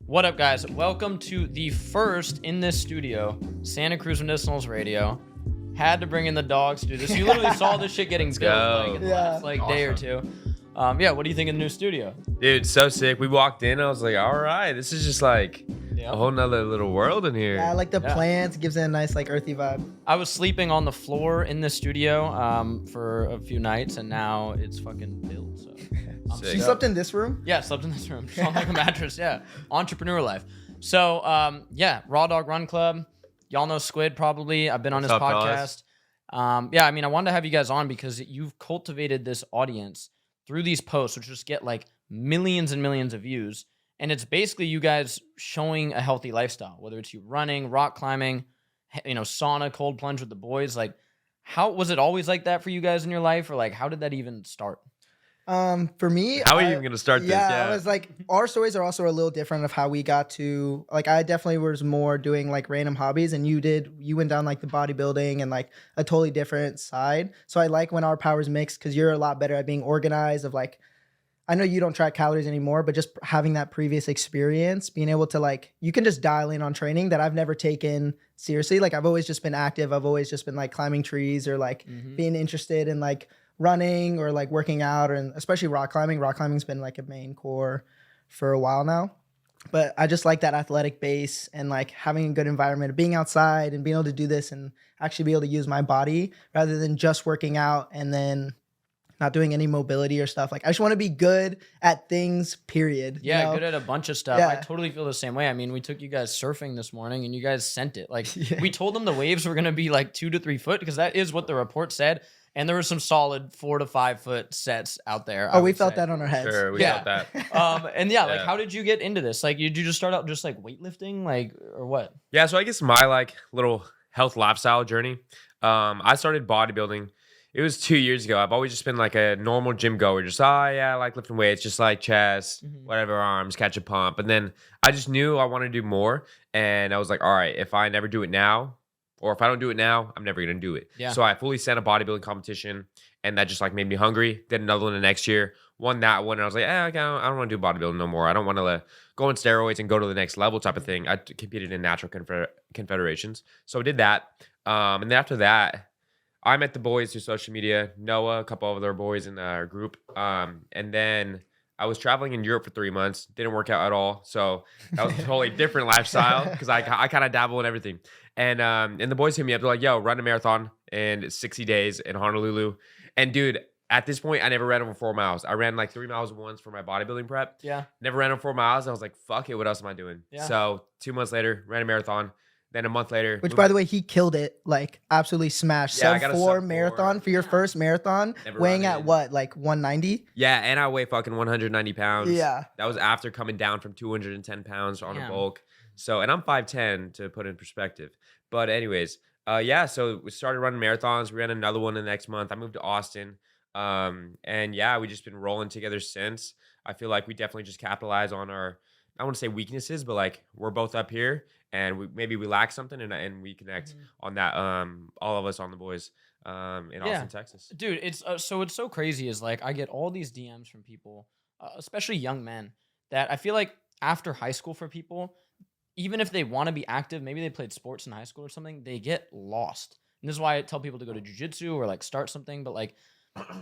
What up, guys? Welcome to the first in this studio, Santa Cruz Medicinals Radio. Had to bring in the dogs to do this. You literally saw this shit getting built like in the last day or two. Yeah, what do you think of the new studio? Dude, so sick. We walked in, I was like, all right, this is just like a whole nother little world in here. Yeah, I like the plants. It gives it a nice, like, earthy vibe. I was sleeping on the floor in the studio for a few nights, and now it's fucking built. So You slept in this room? Yeah, slept in this room. Slept on like a mattress. Yeah, entrepreneur life. So yeah, RAWDAWG Run Club. Y'all know Squid probably. I've been on his podcast. Yeah, I mean, I wanted to have you guys on because you've cultivated this audience through these posts, which just get like millions and millions of views. And it's basically you guys showing a healthy lifestyle, whether it's you running, rock climbing, sauna, cold plunge with the boys. Like, how was it always like that for you guys in your life? Or like, how did that even start? For me, how are you even gonna start this? Yeah, I was like, our stories are also a little different of how we got to, like, I definitely was more doing like random hobbies, and you went down like the bodybuilding and like a totally different side. So I like when our powers mix because you're a lot better at being organized. Of like, I know you don't track calories anymore, but just having that previous experience, being able to like, you can just dial in on training that I've never taken seriously. Like, I've always just been active. I've always just been like climbing trees or like being interested in like running or like working out, and especially rock climbing. Rock climbing's been like a main core for a while now. But I just like that athletic base and like having a good environment, being outside and being able to do this and actually be able to use my body rather than just working out and then not doing any mobility or stuff. Like, I just want to be good at things, period. Yeah, good at a bunch of stuff. Yeah. I totally feel the same way. I mean, we took you guys surfing this morning and you guys sent it. Like, we told them the waves were going to be like 2 to 3 foot because that is what the report said. And there were some solid 4 to 5 foot sets out there. Oh, we felt that on our heads. Sure, we felt that. And like, how did you get into this? Like, did you just start out just like weightlifting, like, or what? Yeah, so I guess my like little health lifestyle journey. I started bodybuilding. It was 2 years ago. I've always just been like a normal gym goer. Just, I like lifting weights, just like chest, whatever, arms, catch a pump. And then I just knew I wanted to do more. And I was like, all right, if I never do it now, or if I don't do it now, I'm never going to do it. Yeah. So I fully sent a bodybuilding competition, and that just like made me hungry. Did another one the next year. Won that one. And I was like, okay, I don't want to do bodybuilding no more. I don't want to go on steroids and go to the next level type of thing. I competed in natural confederations. So I did that. And then after that, I met the boys through social media, Noah, a couple of other boys in our group. And then I was traveling in Europe for 3 months. Didn't work out at all. So that was a totally different lifestyle because I kind of dabble in everything. And the boys hit me up. They're like, yo, run a marathon in 60 days in Honolulu. And dude, at this point, I never ran over 4 miles. I ran like 3 miles once for my bodybuilding prep. Yeah. Never ran over 4 miles. I was like, fuck it. What else am I doing? Yeah. So 2 months later, ran a marathon. Then a month later. Which, by the way, he killed it. Like, absolutely smashed. Yeah, sub-4 marathon for your first marathon. Weighing at what, like 190? Yeah, and I weigh fucking 190 pounds. Yeah. That was after coming down from 210 pounds on a bulk. So, and I'm 5'10", to put in perspective. But anyways, so we started running marathons. We ran another one the next month. I moved to Austin. And yeah, we just been rolling together since. I feel like we definitely just capitalize on our, I want to say weaknesses, but like we're both up here and maybe we lack something and we connect on that. All of us on the boys in Austin, Texas. Dude, it's so crazy is like I get all these DMs from people, especially young men, that I feel like after high school for people, even if they want to be active, maybe they played sports in high school or something, they get lost. And this is why I tell people to go to jiu-jitsu or like start something. But like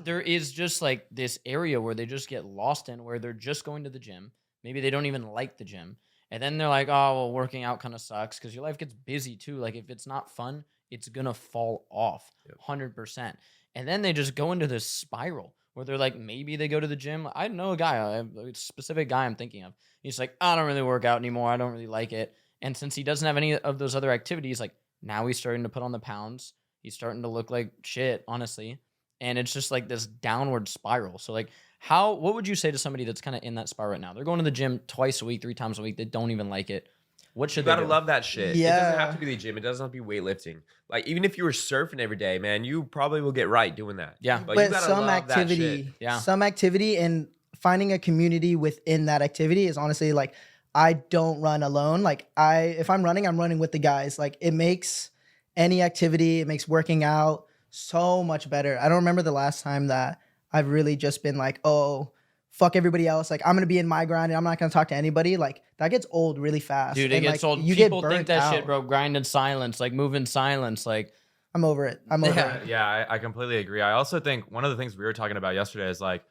there is just like this area where they just get lost in, where they're just going to the gym. Maybe they don't even like the gym. And then they're like, oh, well, working out kind of sucks because your life gets busy too. Like if it's not fun, it's going to fall off 100%. And then they just go into this spiral where they're like, maybe they go to the gym. I know a guy, a specific guy I'm thinking of. He's like, I don't really work out anymore. I don't really like it. And since he doesn't have any of those other activities, like now he's starting to put on the pounds. He's starting to look like shit, honestly. And it's just like this downward spiral. So like what would you say to somebody that's kind of in that spiral right now? They're going to the gym twice a week, 3 times a week. They don't even like it. What should they do? You gotta love that shit. Yeah. It doesn't have to be the gym. It doesn't have to be weightlifting. Like even if you were surfing every day, man, you probably will get right doing that. Yeah. But you gotta some love activity, that shit. Yeah. Some activity and finding a community within that activity is honestly like, I don't run alone. Like if I'm running with the guys. Like it makes any activity, it makes working out so much better. I don't remember the last time that I've really just been like, oh, fuck everybody else. Like, I'm gonna be in my grind and I'm not gonna talk to anybody. Like, that gets old really fast. Dude, it and, gets like, old. You People get think burnt that shit, out. bro. Grind in silence, like move in silence. Like, I'm over it. I'm over it. Yeah, I completely agree. I also think one of the things we were talking about yesterday is like,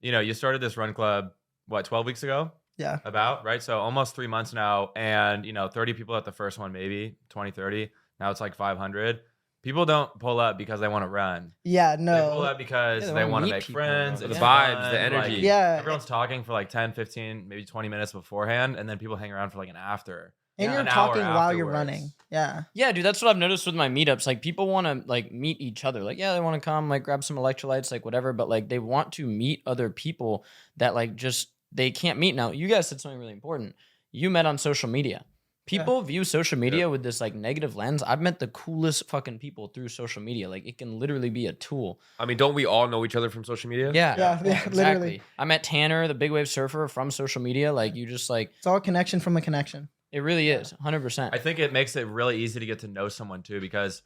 you started this run club, what, 12 weeks ago? Yeah. About, right? So almost 3 months now. And, 30 people at the first one, maybe 20, 30. Now it's like 500. People don't pull up because they want to run. Yeah, They pull no. up because Yeah, they they wanna want to meet make people, friends. bro. It's The vibes, fun, the energy. like, Yeah. everyone's talking for like 10, 15, maybe 20 minutes beforehand. And then people hang around for like an after. And Yeah. you're An hour talking while you're afterwards. running. Yeah. yeah, dude, that's what I've noticed with my meetups. Like, people want to like meet each other. Like, yeah, they want to come, like, grab some electrolytes, like whatever. But like, they want to meet other people that like just they can't meet. Now, you guys said something really important. You met on social media. People view social media with this like negative lens. I've met the coolest fucking people through social media. Like, it can literally be a tool. I mean, don't we all know each other from social media? Yeah, exactly. literally. I met Tanner, the big wave surfer, from social media. Like, you just like It's all a connection from a connection. it really is 100%. I think it makes it really easy to get to know someone too, because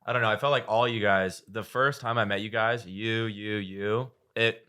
I don't know. I felt like all you guys, the first time I met you guys, it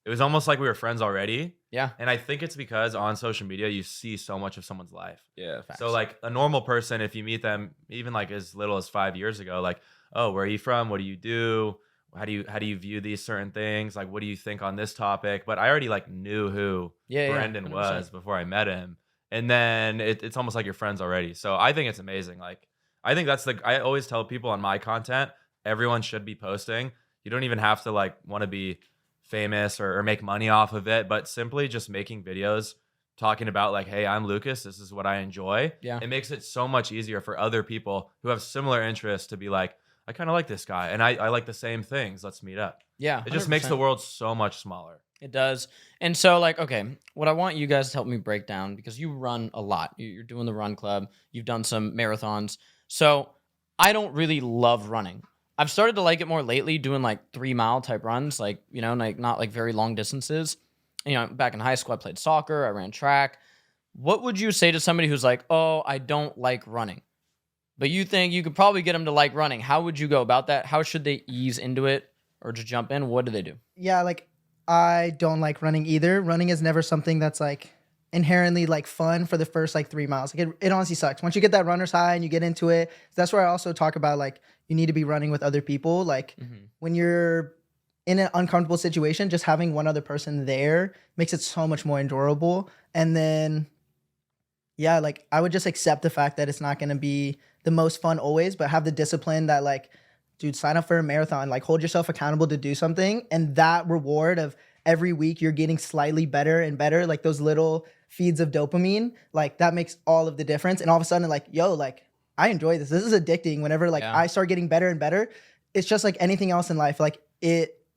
was almost like we were friends already. Yeah. And I think it's because on social media, you see so much of someone's life. Yeah. So like a normal person, if you meet them, even like as little as 5 years ago, like, oh, where are you from? What do you do? How do you view these certain things? Like, what do you think on this topic? But I already like knew who Yeah, Brendan 100%. was before I met him. And then it's almost like you're friends already. So I think it's amazing. Like, I think I always tell people on my content, everyone should be posting. You don't even have to like want to be famous or make money off of it, but simply just making videos talking about like, hey, I'm Lucas, this is what I enjoy. Yeah. It makes it so much easier for other people who have similar interests to be like, I kind of like this guy and I like the same things. Let's meet up. Yeah. It just makes the 100%. world so much smaller. It does. And so, like, okay, what I want you guys to help me break down, because you run a lot. You're doing the run club. You've done some marathons. So I don't really love running. I've started to like it more lately, doing like 3-mile type runs, like, like not like very long distances. Back in high school, I played soccer. I ran track. What would you say to somebody who's like, oh, I don't like running, but you think you could probably get them to like running? How would you go about that? How should they ease into it or just jump in? What do they do? Yeah, like, I don't like running either. Running is never something that's like inherently like fun for the first like 3 miles. Like, it honestly sucks. Once you get that runner's high and you get into it, that's where I also talk about like you need to be running with other people. Like, when you're in an uncomfortable situation, just having one other person there makes it so much more endurable. And then, yeah, like, I would just accept the fact that it's not going to be the most fun always, but have the discipline that like, dude, sign up for a marathon, like hold yourself accountable to do something. And that reward of every week you're getting slightly better and better, like those little feeds of dopamine, like that makes all of the difference. And all of a sudden, like, yo, like, I enjoy this. This is addicting. Whenever like I start getting better and better, it's just like anything else in life. Like,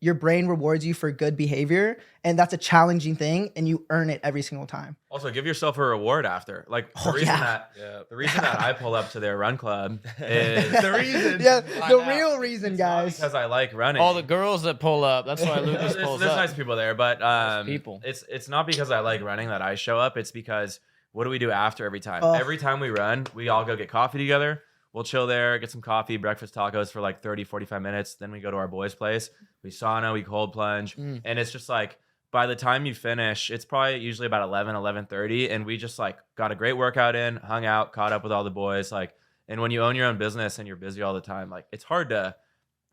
your brain rewards you for good behavior, and that's a challenging thing, and you earn it every single time. Also, give yourself a reward after. Like, the reason that I pull up to their run club is The reason. Yeah, I the know. real reason, guys. because I like running. All the girls that pull up. That's why Lucas there's pulls there's up. nice people there, but people. It's not because I like running that I show up. It's because what do we do after every time? Oh. Every time we run, we all go get coffee together. We'll chill there, get some coffee, breakfast tacos for like 30, 45 minutes. Then we go to our boys' place. We sauna, we cold plunge. And it's just like, by the time you finish, it's probably usually about 11, 11:30. And we just like got a great workout in, hung out, caught up with all the boys. Like, and when you own your own business and you're busy all the time, like, it's hard to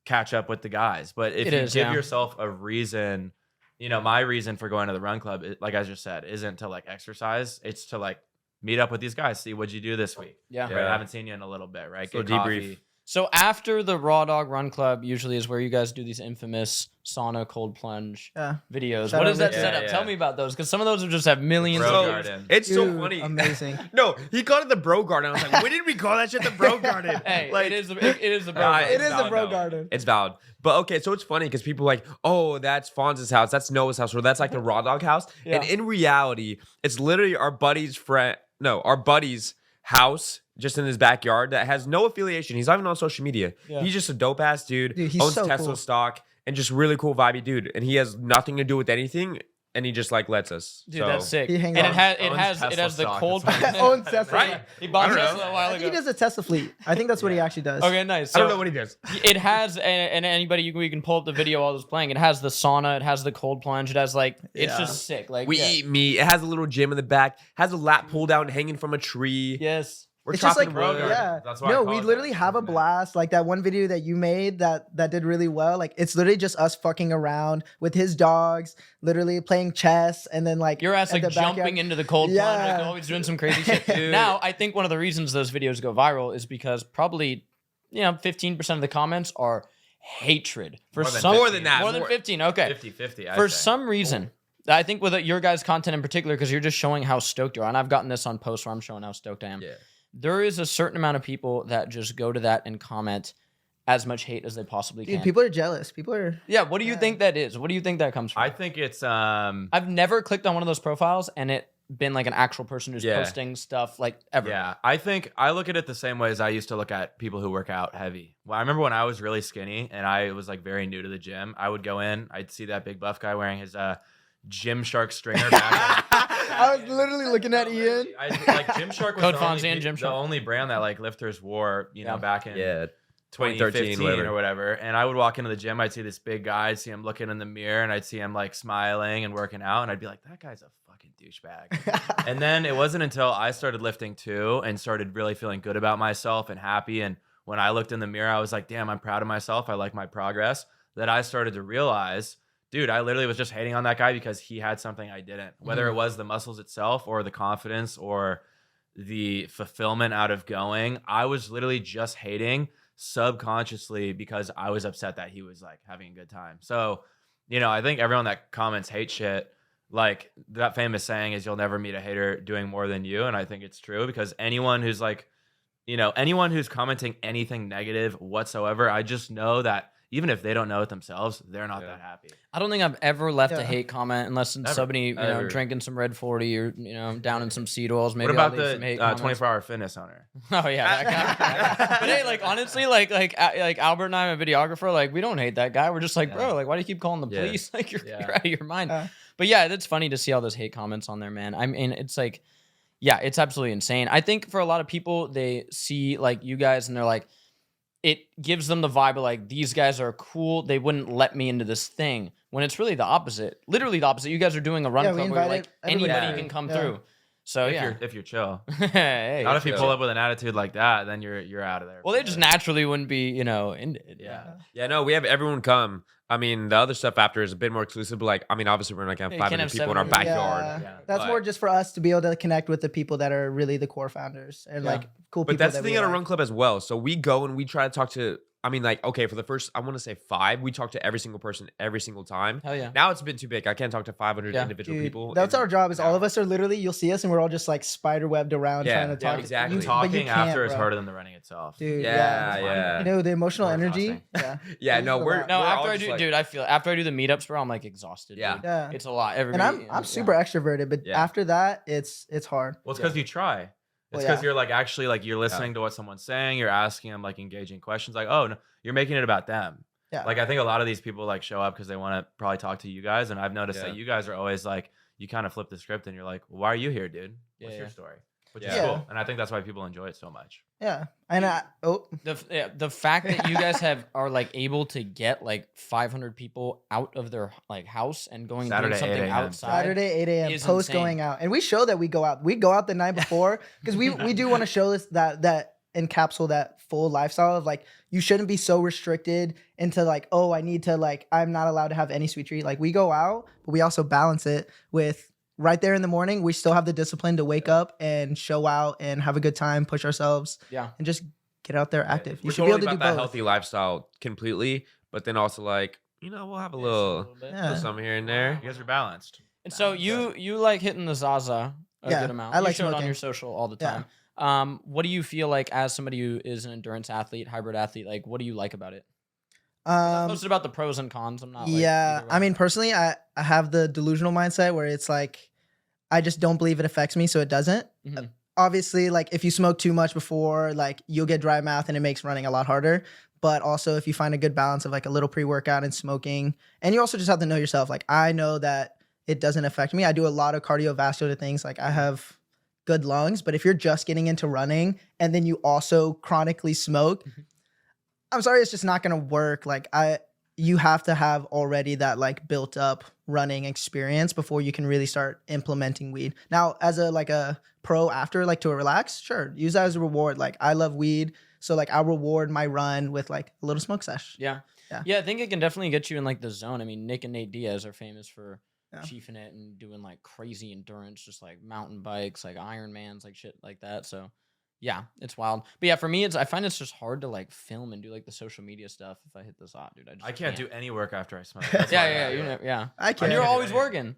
catch up with the guys. But if you give yourself a reason, my reason for going to the run club, like I just said, isn't to like exercise. It's to like meet up with these guys, see what'd you do this week. Yeah. Right? I haven't seen you in a little bit, right? So Get coffee. debrief. So after the RAWDAWG Run Club usually is where you guys do these infamous sauna cold plunge videos. Shout What out is that Lucas. setup? Yeah. Tell me about those, because some of those will just have millions Bro of views. garden. It's so Dude, funny. amazing. No, he called it the bro garden. I was like, when did we call that shit the bro garden? Hey, like, it is the bro. Nah, garden. It is a valid, bro though. garden. It's valid. But okay, so it's funny because people are like, oh, that's FONZ's house, that's Noah's house, or that's like the RAWDAWG house. Yeah. And in reality, it's literally our buddy's house just in his backyard that has no affiliation. He's not even on social media. Yeah. He's just a dope ass dude, Dude, he's owns so Tesla cool. stock, and just really cool vibey dude. And he has nothing to do with anything and he just like lets us. Dude, so. that's sick. He And hangs it out. has Owns it has the Tesla cold. stock. It's Owns Tesla. Right? He bought I don't Tesla know. a while I think ago. he does a Tesla fleet. I think that's what he actually does. Okay, nice. I don't So- know what he does. It has, and anybody you can pull up the video while it's playing. It has the sauna, it has the cold plunge, it has like it's Yeah. just sick. Like We yeah. eat meat. It has a little gym in the back. Has a lap pull down hanging from a tree. Yes. We're It's just chopping like, wood. yeah. That's why I No, call we it literally that. have a Yeah. blast. Like that one video that you made that did really well. Like it's literally just us fucking around with his dogs, literally playing chess, and then like Your ass at like the backyard- jumping into the cold plunge, like Yeah. always doing some crazy shit. Dude. Now, I think one of the reasons those videos go viral is because probably 15% of the comments are hatred for More than some 15. More than that. More than 15. Okay. 50-50. For some reason, I think with your guys' content in particular, because you're just showing how stoked you are, and I've gotten this on posts where I'm showing how stoked I am. Yeah. There is a certain amount of people that just go to that and comment as much hate as they possibly Dude, can. people are jealous. People are. Yeah, what do you Yeah. think that is? What do you think that comes from? I think it's I've never clicked on one of those profiles and it been like an actual person who's Yeah. posting stuff like ever. Yeah, I think I look at it the same way as I used to look at people who work out heavy. Well, I remember when I was really skinny and I was like very new to the gym, I would go in, I'd see that big buff guy wearing his Gymshark stringer back. I was literally looking at Ian. Like Gymshark was Code the, FONZ only, and the Gymshark. only brand that like lifters wore, you know, Yeah. back in Yeah. 2013 whatever. or whatever. And I would walk into the gym, I'd see this big guy, I'd see him looking in the mirror, and I'd see him like smiling and working out, and I'd be like, that guy's a fucking douchebag. And then it wasn't until I started lifting too and started really feeling good about myself and happy. And when I looked in the mirror, I was like, damn, I'm proud of myself. I like my progress. That I started to realize, dude, I literally was just hating on that guy because he had something I didn't. Whether it was the muscles itself or the confidence or the fulfillment out of going, I was literally just hating subconsciously because I was upset that he was like having a good time. So, you know, I think everyone that comments hate shit, like that famous saying is you'll never meet a hater doing more than you. And I think it's true because anyone who's like, you know, anyone who's commenting anything negative whatsoever, I just know that even if they don't know it themselves, they're not that happy. I don't think I've ever left a Yeah. hate comment unless it's Ever. somebody, you know, Ever. drinking some Red 40 or, you know, down in some seed oils. Maybe What I'll about leave some hate the comments. 24-hour fitness owner? Oh yeah, that guy. But hey, like honestly, like Albert and I, am a videographer. Like we don't hate that guy. We're just like, bro, like why do you keep calling the Yeah. police? Like you're Yeah. out of your mind. Uh. But yeah, it's funny to see all those hate comments on there, man. I mean, it's like, yeah, it's absolutely insane. I think for a lot of people, they see like you guys and they're like, it gives them the vibe of like these guys are cool. They wouldn't let me into this thing when it's really the opposite. Literally the opposite. You guys are doing a run Yeah, we club where like invited everybody anybody to. can come Yeah. through. So yeah, If you're chill. hey, Not if you chill. pull up with an attitude like that, then you're out of there. well, they just naturally wouldn't be, you know, into it. Yeah. Yeah, no, we have everyone come. I mean, the other stuff after is a bit more exclusive. But like, I mean, obviously, we're not gonna Yeah, have you can't 500 have people in our 700. backyard. Yeah. Yeah. That's But- more just for us to be able to connect with the people that are really the core founders and Yeah. like cool But people. that's the that thing we at a like. run club as well. So we go and we try to talk to. I mean, like, okay, for the first, I want to say 5, we talk to every single person every single time. Hell yeah. Now it's been too big. I can't talk to 500 Yeah. individual Dude, people. that's in our job. Is an all hour. of us are literally, you'll see us and we're all just like spider webbed around Yeah, trying to yeah, talk. exactly. but you Talking can't, after is bro. harder than the running itself. Dude. Yeah, Yeah. yeah. You know the emotional More energy. exhausting. Yeah. Yeah, This no, is a we're lot. No, we're all after I just do, like- dude, after I do the meetups, bro, I'm like exhausted. Yeah. dude. Yeah. It's a lot. And Everybody, I'm super extroverted, but Yeah. after that, it's hard. Well, it's because you try. It's Well, because yeah. you're like actually like you're listening to what someone's saying. You're asking them like engaging questions. Like, oh, no, you're making it about them. Yeah. Like I think a lot of these people like show up because they want to probably talk to you guys, and I've noticed Yeah. that you guys are always like you kind of flip the script and you're like, why are you here, dude? What's Yeah, your yeah. story? Which Yeah. is Yeah. cool, and I think that's why people enjoy it so much. Yeah. And The fact that you guys are like able to get like 500 people out of their like house and going and doing Saturday, 8 something a.m. outside. Saturday 8 a.m. is post insane. going out, and we show that we go out. We go out the night before because we do want to show this that encapsulate that full lifestyle of like you shouldn't be so restricted into like, oh, I need to like I'm not allowed to have any sweet treat. Like we go out, but we also balance it with right there in the morning. We still have the discipline to wake up and show out and have a good time, push ourselves, Yeah. and just get out there active. You We're should totally be able to about do that both. healthy lifestyle completely, but then also like, you know, we'll have a little, Yeah. some here and there. You guys are balanced. And so you like hitting the Zaza a Yeah, good amount. I You like show it on smoking. your social all the Yeah. time. What do you feel like as somebody who is an endurance athlete, hybrid athlete? Like, what do you like about it? I posted about the pros and cons. I'm not. Like, Yeah, either I way. mean, personally, I have the delusional mindset where it's like, I just don't believe it affects me, so it doesn't. Mhm. Obviously, like if you smoke too much before, like you'll get dry mouth and it makes running a lot harder. But also, if you find a good balance of like a little pre-workout and smoking, and you also just have to know yourself. Like I know that it doesn't affect me. I do a lot of cardiovascular things. Like I have good lungs, but if you're just getting into running and then you also chronically smoke, I'm sorry, it's just not gonna work. Like you have to have already that like built up running experience before you can really start implementing weed. Now, as a pro after, like to relax, sure, use that as a reward. Like I love weed, so like I'll reward my run with like a little smoke sesh. Yeah. Yeah. Yeah, I think it can definitely get you in like the zone. I mean, Nick and Nate Diaz are famous for Yeah. chiefing it and doing like crazy endurance, just like mountain bikes, like Ironmans, like shit like that. So yeah, it's wild. But yeah, for me, I find it's just hard to like film and do like the social media stuff if I hit the shot, dude. I can't do any work after I smoke. Yeah, That's why I yeah, do you it. know, yeah. I And can. you're do always anything. working.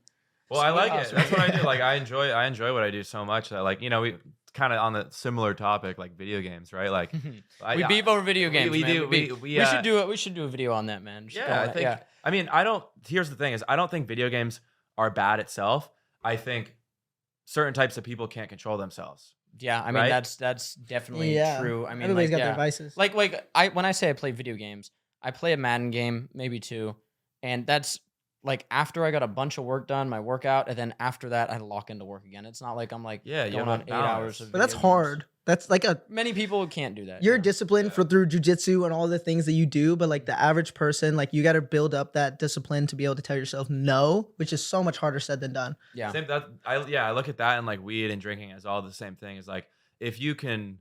Well, I like it. SQUIDHAUS, That's what I right? do. Like I enjoy what I do so much that like, you know, we kind of on the similar topic, like video games, right? Like We beef over video games. we man. do- We we, should do it. We should do a video on that, man. Just Yeah, go I on it. think. I mean, here's the thing: is I don't think video games are bad itself. I think certain types of people can't control themselves. Yeah, I mean Right? that's definitely Yeah. true. I mean, Everybody's like, got yeah. their vices. Like when I say I play video games, I play a Madden game, maybe 2, and that's like after I got a bunch of work done, my workout, and then after that I lock into work again. It's not like I'm like Yeah, you going have on a 8 hours balance. of But that's video games. hard. That's like Many people can't do that. you're yeah. disciplined through jujitsu and all the things that you do, but like the average person, like you got to build up that discipline to be able to tell yourself no, which is so much harder said than done. Yeah. Same that I look at that and like weed and drinking as all the same thing. Is like if you can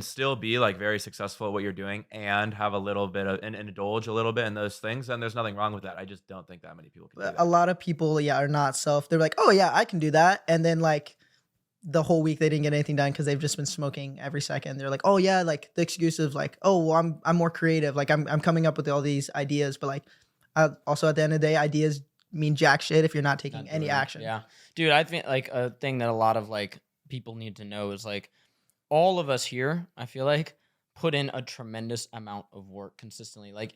still be like very successful at what you're doing and have a little bit of and indulge a little bit in those things, then there's nothing wrong with that. I just don't think that many people can do But that. a lot of people, yeah, are not they're like, oh yeah, I can do that, and then like the whole week they didn't get anything done because they've just been smoking every second. They're like, oh yeah, like the excuse of like, oh well, I'm more creative, like I'm coming up with all these ideas, but like also at the end of the day, ideas mean jack shit if you're not taking Not any doing it. action. Yeah. Dude, I think like a thing that a lot of like people need to know is like all of us here, I feel like, put in a tremendous amount of work consistently. Like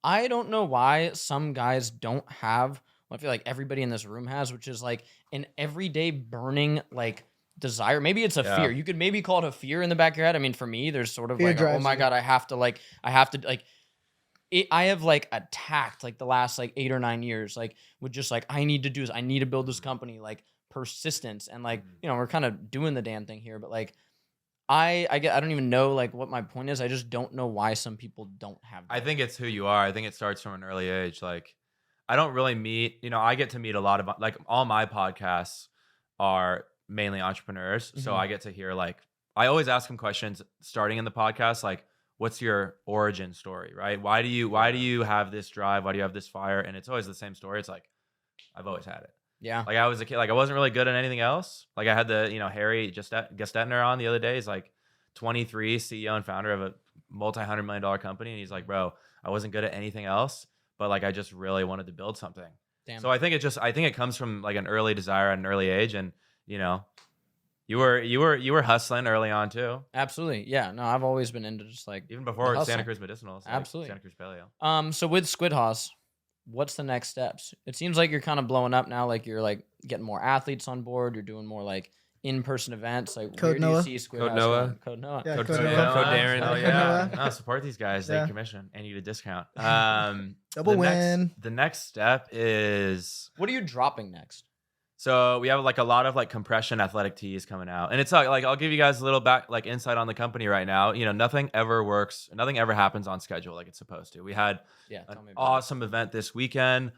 I don't know why some guys don't have what I feel like everybody in this room has, which is like an everyday burning like desire. Maybe it's a Yeah. fear. You could maybe call it a fear in the back of your head. I mean, for me, there's sort of Fear like, oh drives my you. God, I have to like I have like attacked like the last like 8 or 9 years, like with just like, I need to do this. I need to build this company, like persistence. And like, you know, we're kind of doing the damn thing here, but like, I don't even know like what my point is. I just don't know why some people don't have that. I think it's who you are. I think it starts from an early age. Like, I don't really meet, I get to meet a lot of, like, all my podcasts are mainly entrepreneurs. So Mhm. I get to hear, like, I always ask them questions starting in the podcast, like, what's your origin story, right? Why do you have this drive? Why do you have this fire? And it's always the same story. It's like, I've always had it. Yeah. Like, I was a kid, like, I wasn't really good at anything else. Like, I had the, Harry Gestetner on the other day. He's like 23, CEO and founder of a multi-$100 million company. And he's like, bro, I wasn't good at anything else, but like, I just really wanted to build something. Damn. So I think it comes from like an early desire at an early age. And, you were hustling early on too. Absolutely. Yeah. No, I've always been into just like Even before hustle. Santa Cruz Medicinals. like Absolutely. Santa Cruz Paleo. So with SQUIDHAUS, what's the next steps? It seems like you're kind of blowing up now. Like you're like getting more athletes on board. You're doing more like in-person events. Like Code where Noah. do you see SQUIDHAUS Code Noah. going? Code Noah. Yeah, Code Code Noah. Noah. Code Darren. Hell Code yeah. Noah. No, support these guys. Yeah. They commission and you get a discount. Double the win. The next step is What are you dropping next? so we have like a lot of like compression athletic tees coming out, and it's like I'll give you guys a little back like insight on the company right now. Nothing ever works, nothing ever happens on schedule like it's supposed to. We had Yeah. an Tell me about awesome event this weekend.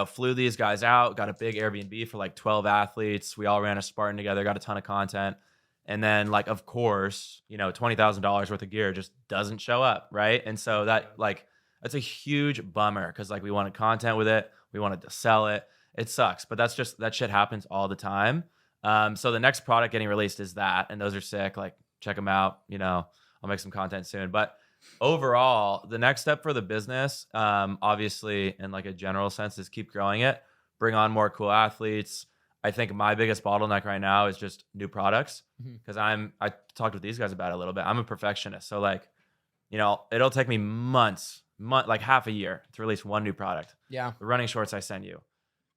Flew these guys out, got a big Airbnb for like 12 athletes. We all ran a Spartan together, got a ton of content. And then like, of course, $20,000 worth of gear just doesn't show up. Right. And so that's a huge bummer because like we wanted content with it. We wanted to sell it. It sucks, but that shit happens all the time. So the next product getting released is that, and those are sick. Like check them out. I'll make some content soon, but overall, the next step for the business, obviously in like a general sense, is keep growing it, bring on more cool athletes. I think my biggest bottleneck right now is just new products because I talked with these guys about it a little bit. I'm a perfectionist. So like, it'll take me months, like half a year to release one new product. Yeah. The running shorts I send you.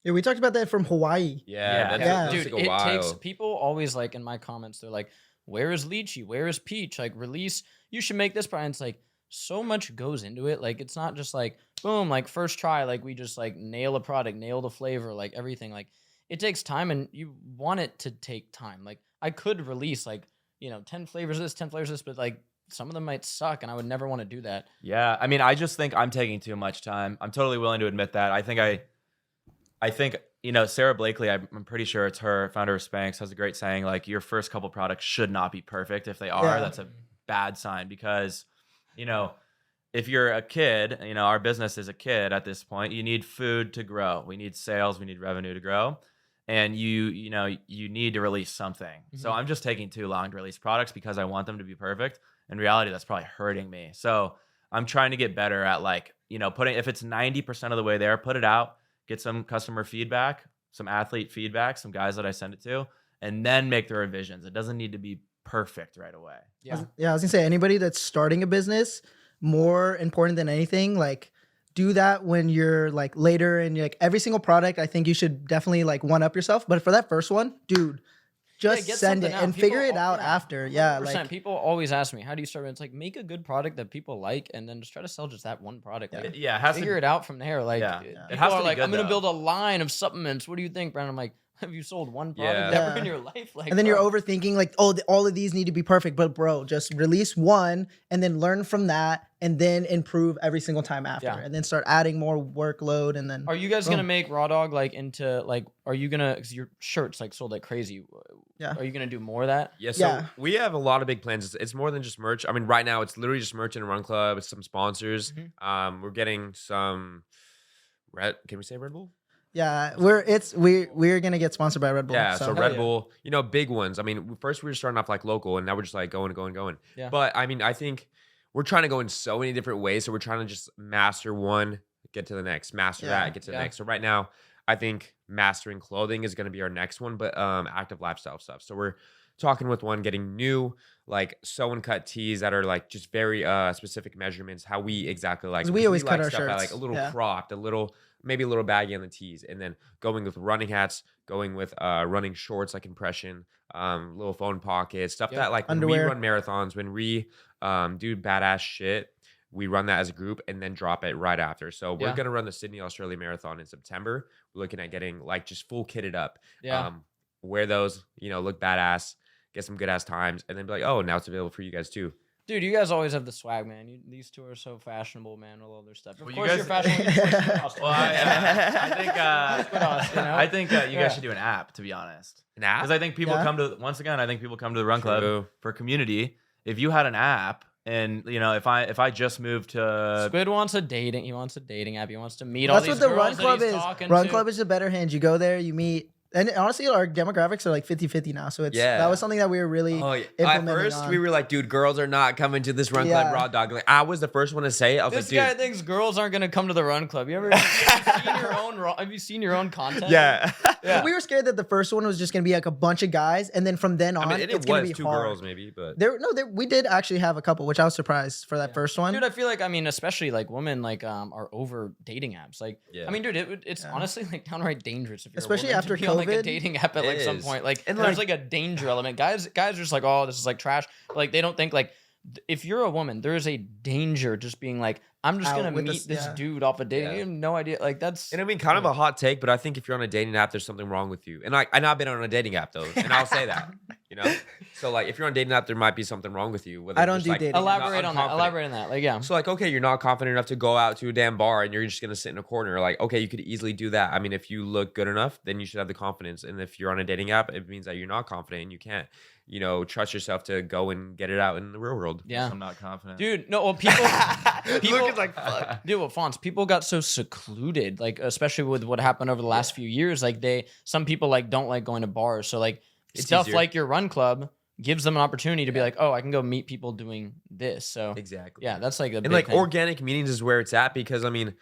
Yeah, we talked about that from Hawaii. Yeah, Yeah. that's Dude, like a it while. takes people always like in my comments, they're like, where is Lychee? Where is Peach? Like release, you should make this product. And it's like, so much goes into it. Like it's not just like boom, like first try, like we just like nail a product, nail the flavor, like everything. Like it takes time, and you want it to take time. Like I could release like 10 flavors of this, 10 flavors of this, but like some of them might suck, and I would never want to do that. Yeah, I mean, I just think I'm taking too much time. I'm totally willing to admit that. I think Sarah Blakely, I'm pretty sure it's her, founder of Spanx, has a great saying like, your first couple products should not be perfect. If they are, that's a bad sign, because if you're a kid, our business is a kid at this point, you need food to grow. We need sales, we need revenue to grow. And you need to release something. Mm-hmm. So I'm just taking too long to release products because I want them to be perfect. In reality, that's probably hurting me. So I'm trying to get better at putting, if it's 90% of the way there, put it out, get some customer feedback, some athlete feedback, some guys that I send it to, and then make the revisions. It doesn't need to be perfect right away. Yeah, I was gonna say, anybody that's starting a business, more important than anything, like do that when you're like later, and you're like every single product, I think you should definitely like one up yourself. But for that first one, dude, just send it and figure it out after. Yeah, like people always ask me, how do you start? It's like, make a good product that people like, and then just try to sell just that one product. Like, it has figure it out from there. Like, it has to be like, good, I'm gonna build a line of supplements. What do you think, Brandon? I'm like, have you sold one product ever in your life? Like, and then you're overthinking, like, oh, all of these need to be perfect. But bro, just release one and then learn from that, and then improve every single time after, and then start adding more workload. And then, are you guys gonna make RAWDAWG like into like? Are you gonna? Because your shirts like sold like crazy. Yeah. Are you gonna do more of that? Yeah. So we have a lot of big plans. It's more than just merch. I mean, right now it's literally just merch and Run Club. It's some sponsors. Mm-hmm. We're getting some. Can we say Red Bull? Yeah, we're gonna get sponsored by Red Bull. Yeah, so Red Bull, big ones. I mean, first we were starting off like local, and now we're just like going. Yeah. But I mean, I think we're trying to go in so many different ways. So we're trying to just master one, get to the next, master that, get to the next. So right now, I think mastering clothing is going to be our next one, but active lifestyle stuff. So we're talking with one, getting new like sew and cut tees that are like just very specific measurements, how we exactly like. We always cut our stuff shirts at, like a little cropped, maybe a little baggy on the tees, and then going with running hats, going with running shorts like compression, little phone pockets, stuff that like underwear. When we run marathons, when we do badass shit, we run that as a group and then drop it right after. So we're gonna run the Sydney Australia Marathon in September. We're looking at getting like just full kitted up. Wear those, look badass, get some good ass times, and then be like, oh, now it's available for you guys too. Dude, you guys always have the swag, man. These two are so fashionable, man, with all their stuff. Of course, you're fashionable. Well, I think you guys should do an app, to be honest. An app? Because I think people come to, once again, the Run Club for community. If you had an app, and if I just moved to Squid wants a dating, he wants a dating app. He wants to meet all these girls. That's what the Run Club is. Run Club is a better hand. You go there, you meet. And honestly, our demographics are like 50-50 now. So that was something that we were really implementing at first, we were like, dude, girls are not coming to this Run Club RAWDAWG. Like, I was the first one to say it. I was this like, dude. This guy thinks girls aren't going to come to the Run Club. Have you seen your own content? Yeah. We were scared that the first one was just going to be like a bunch of guys. And then from then on, it's going to be two hard. girls maybe. But we did actually have a couple, which I was surprised for that first one. Dude, I feel like, especially like women like are over dating apps. Like, I mean, dude, it's honestly like downright dangerous if you're especially a woman after to be COVID. on like a dating app at like some point. Like, and there's like a danger element. Guys are just like, oh, this is like trash. But, like, they don't think like, if you're a woman, there is a danger just being like, I'm just gonna meet this dude off a date. You have no idea. Like, that's and I mean, kind of a hot take, but I think if you're on a dating app, there's something wrong with you. And I've been on a dating app though, and I'll say that. So like, if you're on a dating app, there might be something wrong with you. I don't do dating. Elaborate on that. Like, yeah. So like, okay, you're not confident enough to go out to a damn bar, and you're just gonna sit in a corner. Like, okay, you could easily do that. I mean, if you look good enough, then you should have the confidence. And if you're on a dating app, it means that you're not confident and you can't, trust yourself to go and get it out in the real world. Yeah, I'm not confident, dude. No, well, people Luke is like, fuck. Dude, well, FONZ, people got so secluded, like especially with what happened over the last few years. Like some people like don't like going to bars, so like it's stuff easier. like your Run Club gives them an opportunity to be like, oh, I can go meet people doing this. So exactly, yeah, that's like a and big like thing. Organic meetings is where it's at, because I mean,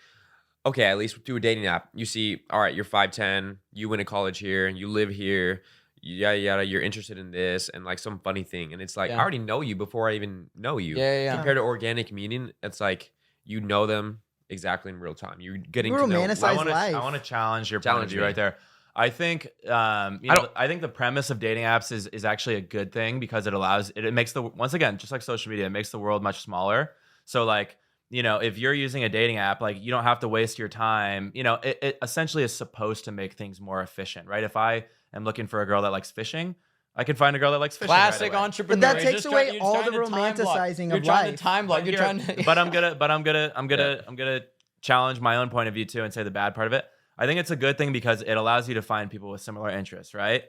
okay, at least through a dating app, you see, all right, you're 5'10", you went to college here, you live here. Yada yada, you're interested in this, and like some funny thing, and it's like I already know you before I even know you. Yeah. Compared to organic meeting, it's like you know them exactly in real time. You're getting You to know. romanticize I want to challenge your point of view right there. I think I think the premise of dating apps is actually a good thing, because it makes once again, just like social media, it makes the world much smaller. So like, you know, if you're using a dating app, like you don't have to waste your time. You know, it essentially is supposed to make things more efficient, right? If I am looking for a girl that likes fishing, I can find a girl that likes fishing. Classic right away. entrepreneur. But that You're takes just away you're all trying the to time block. romanticizing You're of trying life. to time block. You're trying to. But I'm gonna challenge my own point of view too and say the bad part of it. I think it's a good thing because it allows you to find people with similar interests, right?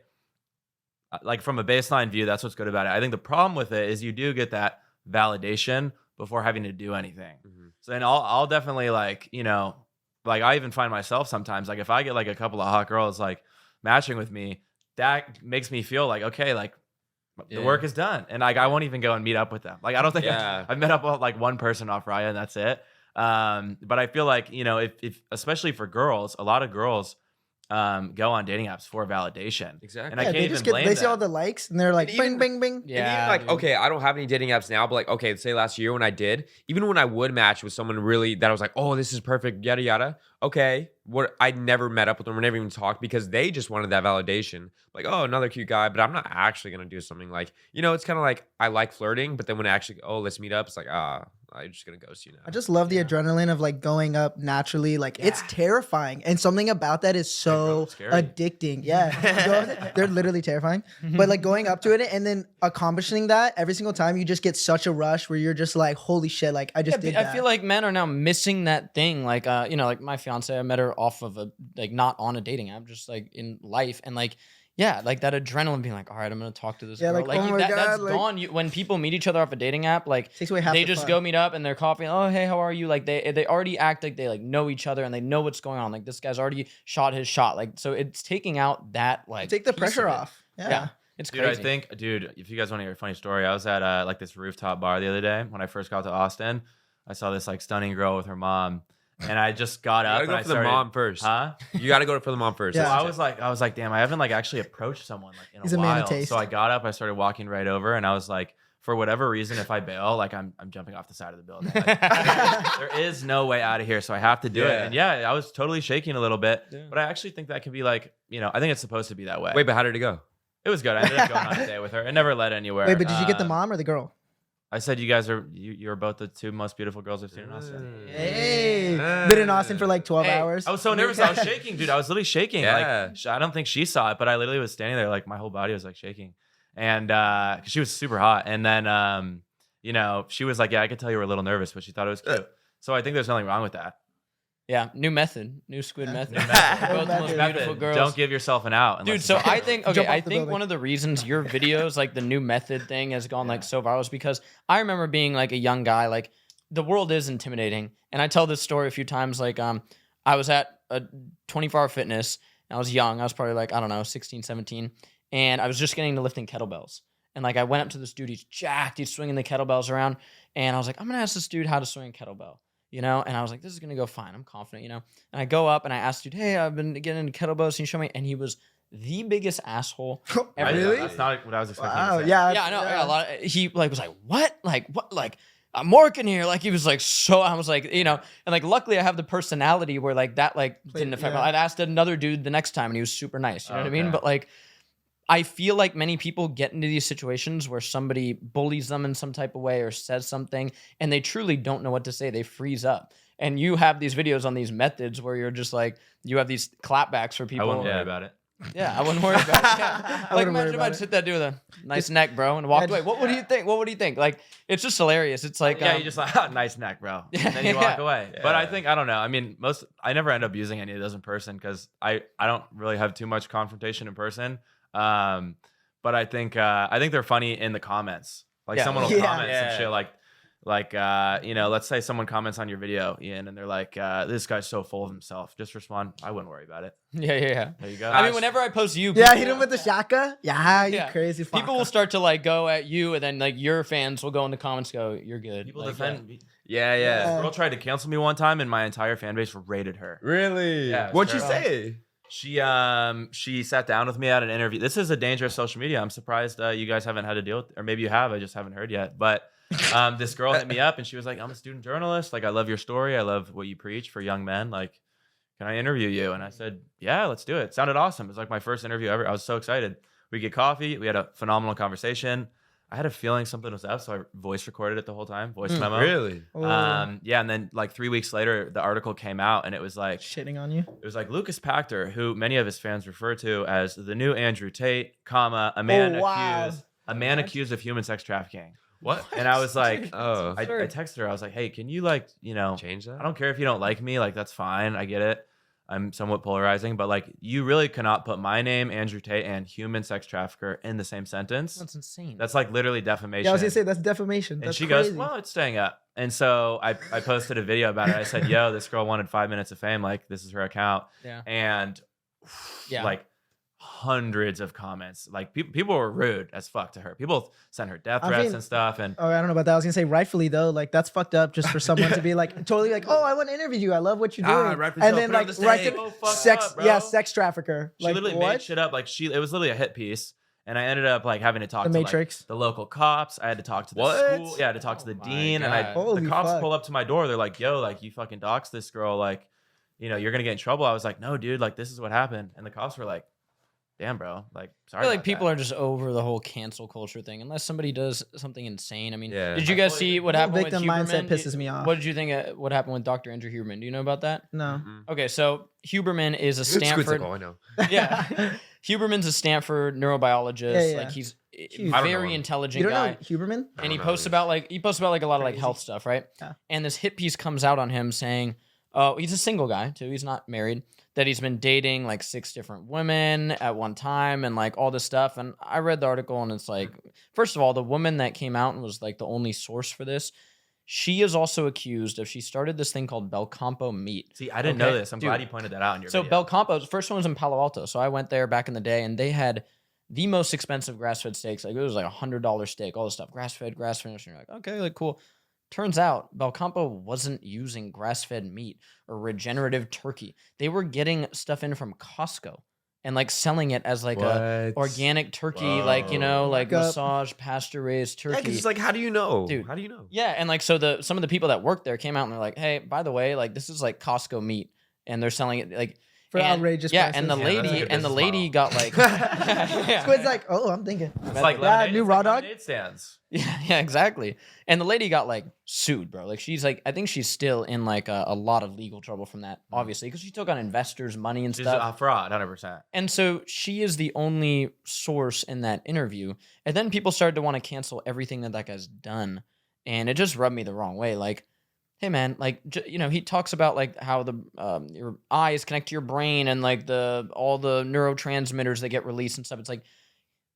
Like from a baseline view, that's what's good about it. I think the problem with it is you do get that validation before having to do anything. So then I'll definitely like, you know, like I even find myself sometimes like if I get like a couple of hot girls like matching with me, that makes me feel like, okay, like the work is done. And like I won't even go and meet up with them. Like I don't think I've met up with like one person off Raya and that's it. But I feel like, you know, if especially for girls, a lot of girls go on dating apps for validation. Exactly. And I can't even blame they see them. all the likes and they're like, And bing, even- bing, bing. Yeah. And even like, dude. okay, I don't have any dating apps now, but like, okay, say last year when I did, even when I would match with someone really that I was like, oh, this is perfect, yada yada. Okay, what I never met up with them, we never even talked because they just wanted that validation. Like, oh, another cute guy, but I'm not actually gonna do something like, you know, it's kind of like I like flirting, but then when I actually, oh, let's meet up, it's like, I'm just gonna ghost you now. I just love the adrenaline of like going up naturally. Like it's terrifying. And something about that is so scary. addicting. Yeah. They're literally terrifying. But like going up to it and then accomplishing that every single time, you just get such a rush where you're just like, holy shit, like I just did that. I feel like men are now missing that thing. Like, you know, like my fiance, I met her off of a, like not on a dating app, just like in life. And like, yeah, like that adrenaline being like, all right, I'm going to talk to this girl. like, Like, oh my that's God, like- gone. When people meet each other off a dating app, like Takes away half they the just fun. go meet up and they're coughing. Oh, hey, how are you? Like they already act like they like know each other and they know what's going on. Like this guy's already shot his shot. Like, so it's taking out that like Take the piece pressure of it. off. Yeah. It's Dude, crazy. I think, if you guys want to hear a funny story, I was at like this rooftop bar the other day when I first got to Austin. I saw this like stunning girl with her mom, and I just got You up gotta and go I for started, the mom first. Huh? You gotta go for the mom first. Yeah. So That's I was like, damn, I haven't like actually approached someone like in He's a a while. man of taste. So I got up, I started walking right over, and I was like, for whatever reason, if I bail, like I'm jumping off the side of the building. Like, there is no way out of here, so I have to do it. Yeah. And yeah, I was totally shaking a little bit, Yeah. but I actually think that could be like, you know, I think it's supposed to be that way. Wait, but how did it go? It was good. I ended up going on a date with her. It never led anywhere. Wait, but did you get the mom or the girl? I said you guys are you're both the two most beautiful girls I've seen in Austin. Hey. Been in Austin for like 12 Hey, hours. I was so nervous. I was shaking, dude. I was literally shaking. Yeah. Like I don't think she saw it, but I literally was standing there, like my whole body was like shaking, and 'cause she was super hot. And then, you know, she was like, "Yeah, I could tell you were a little nervous, but she thought it was cute." So I think there's nothing wrong with that. Yeah, new method, new squid method. method. Both the most Method. beautiful girls. Don't give yourself an out, unless Dude, it's so like- I think Jump okay, off I the think building. one of the reasons your videos, like the new method thing, has gone like so viral is because I remember being like a young guy, like the world is intimidating, and I tell this story a few times. Like, I was at a 24-hour fitness, and I was young. I was probably like I don't know, 16, 17, and I was just getting into lifting kettlebells. And like I went up to this dude, he's jacked, he's swinging the kettlebells around, and I was like, I'm gonna ask this dude how to swing a kettlebell. You know, and I was like, this is gonna go fine. I'm confident, you know. And I go up and I asked dude, hey, I've been getting into kettlebells. Can you show me? And he was the biggest asshole ever. Really? That's not what I was expecting. Wow. To say. Yeah. Yeah, I know. Yeah, a lot. He like was like, what? Like I'm working here. Like he was like so. I was like, you know, and like luckily I have the personality where like that like didn't affect me. yeah. I'd asked another dude the next time and he was super nice. You know what I mean? Okay. But like. I feel like many people get into these situations where somebody bullies them in some type of way or says something and they truly don't know what to say. They freeze up. And you have these videos on these methods where you're just like, you have these clapbacks for I people. wouldn't worry about it. Yeah, I wouldn't worry about it. Yeah. I Like wouldn't worry imagine if about I'd it. sit that dude with a nice neck, bro, and walked Yeah, away. What would you think? What would you think? Like, it's just hilarious. It's like, Yeah, you just like, nice neck, bro. And then you walk away. But I think, I don't know. I mean, I never end up using any of those in person because I don't really have too much confrontation in person. But I think they're funny in the comments. Like Yeah. someone will Yeah. comment some shit like you know, let's say someone comments on your video, Ian, and they're like, this guy's so full of himself. Just respond, I wouldn't worry about it. yeah. There you go. I mean, whenever I post you, Yeah, people- hit him with the shaka. Yeah, you Yeah. crazy fucker. people will start to like go at you, and then like your fans will go in the comments, go, "You're good." people Like, defend me. Yeah, yeah. This girl tried to cancel me one time, and my entire fan base rated her. Really? Yeah, What'd you sure. say? She sat down with me at an interview. This is a dangerous social media. I'm surprised you guys haven't had to deal with, or maybe you have. I just haven't heard yet. But this girl hit me up and she was like, "I'm a student journalist. Like, I love your story. I love what you preach for young men. Like, can I interview you?" And I said, "Yeah, let's do it." It sounded awesome. It was like my first interview ever. I was so excited. We get coffee. We had a phenomenal conversation. I had a feeling something was up, so I voice recorded it the whole time, voice memo. Really? Oh, Yeah, and then like 3 weeks later, the article came out, and it was like shitting on you. it was like Lucas Pachter, who many of his fans refer to as the new Andrew Tate, comma a man wow. accused of human sex trafficking. What? And I was like, Oh, I texted her. I was like, hey, can you like, change that? I don't care if you don't like me, like that's fine. I get it. I'm somewhat polarizing, but like you really cannot put my name, Andrew Tate, and human sex trafficker in the same sentence. That's insane. That's like literally defamation. Yeah, I was gonna say that's defamation. And That's she crazy. goes, well, it's staying up. And so I posted a video about it. I said, yo, this girl wanted 5 minutes of fame. Like, this is her account. Yeah. And like hundreds of comments. Like, people were rude as fuck to her. People sent her death threats and stuff. And oh, I don't know about that. I was gonna say rightfully though, like that's fucked up just for someone to be like totally like, oh, I want to interview you. I love what you're doing. rightfully And so. then Put it on like the right stage. to Oh, fuck sex, up, bro. yeah, sex trafficker. she Like literally what? made shit up. Like, it was literally a hit piece. And I ended up like having to talk The to Matrix. like, the local cops. I had to talk to the What? school. Yeah, I had to talk to the my dean. And God. Holy the cops fuck. pull up to my door. They're like, yo, like you fucking doxed this girl. Like, you're gonna get in trouble. I was like, no, dude, like this is what happened. And the cops were like, damn, bro, like I sorry. feel like about people that. are just over the whole cancel culture thing. Unless somebody does something insane. I mean, Yeah. did you guys see what happened with Victim Huberman? mindset pisses me off. What did you think? What happened with Dr. Andrew Huberman? Do you know about that? No. Okay, so Huberman is a Squid's Stanford. like, oh, I know. Yeah, Huberman's a Stanford neurobiologist. Yeah, yeah. Like he's Huge. I don't know very him. intelligent You don't guy. know Huberman? I And he don't know posts this. about like a lot of like Crazy. health stuff, right? Yeah. And this hit piece comes out on him saying, "Oh, he's a single guy too. He's not married. That he's been dating like 6 different women at one time, and like all this stuff." And I read the article, and it's like, first of all, the woman that came out and was like the only source for this, she is also accused of she started this thing called Belcampo Meat. See, I didn't Okay, know this. I'm dude. glad you pointed that out in your So video. Belcampo, the first one was in Palo Alto. So I went there back in the day, and they had the most expensive grass-fed steaks. Like it was like $100 steak, all this stuff, grass-fed, grass-finished. And you're like, okay, like cool. Turns out Belcampo wasn't using grass-fed meat or regenerative turkey. They were getting stuff in from Costco and like selling it as like a What? organic turkey, like Whoa. like Markup. massage, pasture-raised Yeah, turkey. because it's like, how do you know? Dude. How do you know? Yeah, and like so some of the people that worked there came out and they're like, "Hey, by the way, like this is like Costco meat, and they're selling it like For and- outrageous yeah." prices. And the Yeah, that's a lady good and the business lady model. got like, yeah, Squid's like, oh, I'm thinking. It's like Yeah, lemonade, new it's like RAWDAWg? lemonade stands. yeah, exactly. And the lady got like sued, bro. Like she's like, I think she's still in like a lot of legal trouble from that, obviously, because she took on investors' money and She's stuff. a fraud, 100%. And so she is the only source in that interview. And then people started to want to cancel everything that guy's done. And it just rubbed me the wrong way. Like, hey man, like, he talks about like how the your eyes connect to your brain and like all the neurotransmitters that get released and stuff. It's like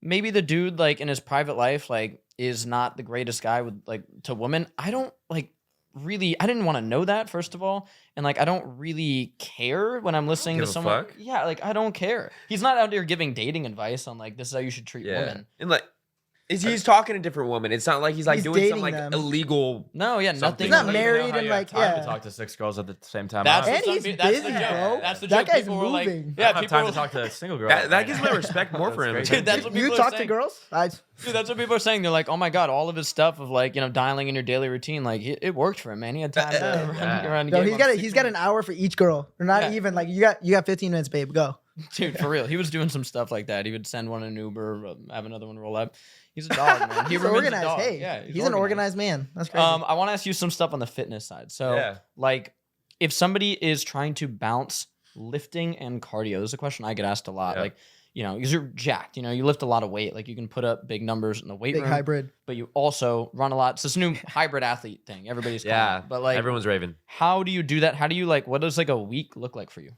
maybe the dude like in his private life like is not the greatest guy with like to women. I don't like really. I didn't want to know that first of all, and like I don't really care when I'm listening to give a someone. fuck? Yeah, like I don't care. He's not out there giving dating advice on like this is how you should treat Yeah. women. And like, he's talking to different women. It's not like he's like He's doing some dating like them. illegal. No, yeah, Something. nothing. He's not like- married How and you have like, time yeah. to talk to 6 girls at the same time. That's I And don't he's that's busy, the joke. bro. That's the That joke. guy's People were like, moving. yeah, have people time were to talk to a single girl. That right gives now. my respect more for him. That's Dude, that's crazy. what You people are talk to saying. girls? Dude, that's what people are saying. They're like, oh my god, all of his stuff of like dialing in your daily routine, like it worked for him, man. He had time to Yeah. run No, game he's on got 6 he's got women. an hour for each girl. Or not Yeah. even like you got 15 minutes, babe. Go. Dude, for real. He was doing some stuff like that. He would send one in Uber, have another one roll up. He's a dog, man. He's Huberman's a organized. dog. Hey, Yeah, he's an organized man. That's crazy. I want to ask you some stuff on the fitness side. So, Yeah. like, if somebody is trying to balance lifting and cardio, this is a question I get asked a lot. Yeah. Like, because you're jacked, you lift a lot of weight. Like, you can put up big numbers in the weight Big room, hybrid. but you also run a lot. It's this new hybrid athlete thing. Everybody's calling Yeah, it. But like, everyone's raving. how do you do that? How do you what does like a week look like for you?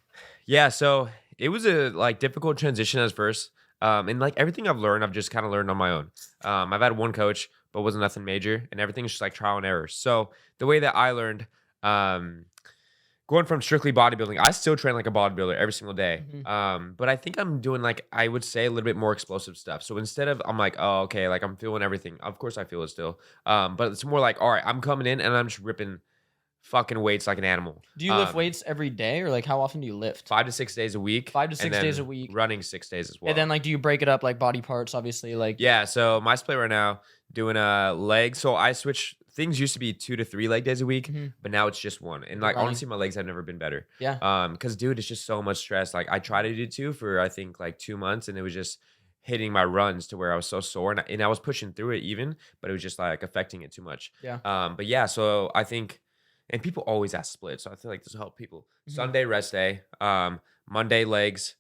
Yeah, so it was a like difficult transition at first. And like everything I've learned, I've just kind of learned on my own. I've had one coach, but wasn't nothing major, and everything's just like trial and error. So the way that I learned, going from strictly bodybuilding, I still train like a bodybuilder every single day. But I think I'm doing like I would say a little bit more explosive stuff. So instead of I'm like, oh okay, like I'm feeling everything. Of course I feel it still. But it's more like, all right, I'm coming in and I'm just ripping fucking weights like an animal. Do you lift weights every day, or like how often do you lift? 5 to 6 days a week. 5 to and 6 then days a week. Running 6 days as well. And then like, do you break it up like body parts? Obviously, like Yeah, so my split right now doing a leg. So I switch. Things used to be 2 to 3 leg days a week, but now it's just one. And like Running. honestly, my legs have never been better. Yeah. Because dude, it's just so much stress. Like I tried to do 2 for I think like 2 months, and it was just hitting my runs to where I was so sore, and I was pushing through it even, but it was just like affecting it too much. Yeah. But yeah, so I think, and people always ask split, so I feel like this will help people. Sunday rest day, Monday legs,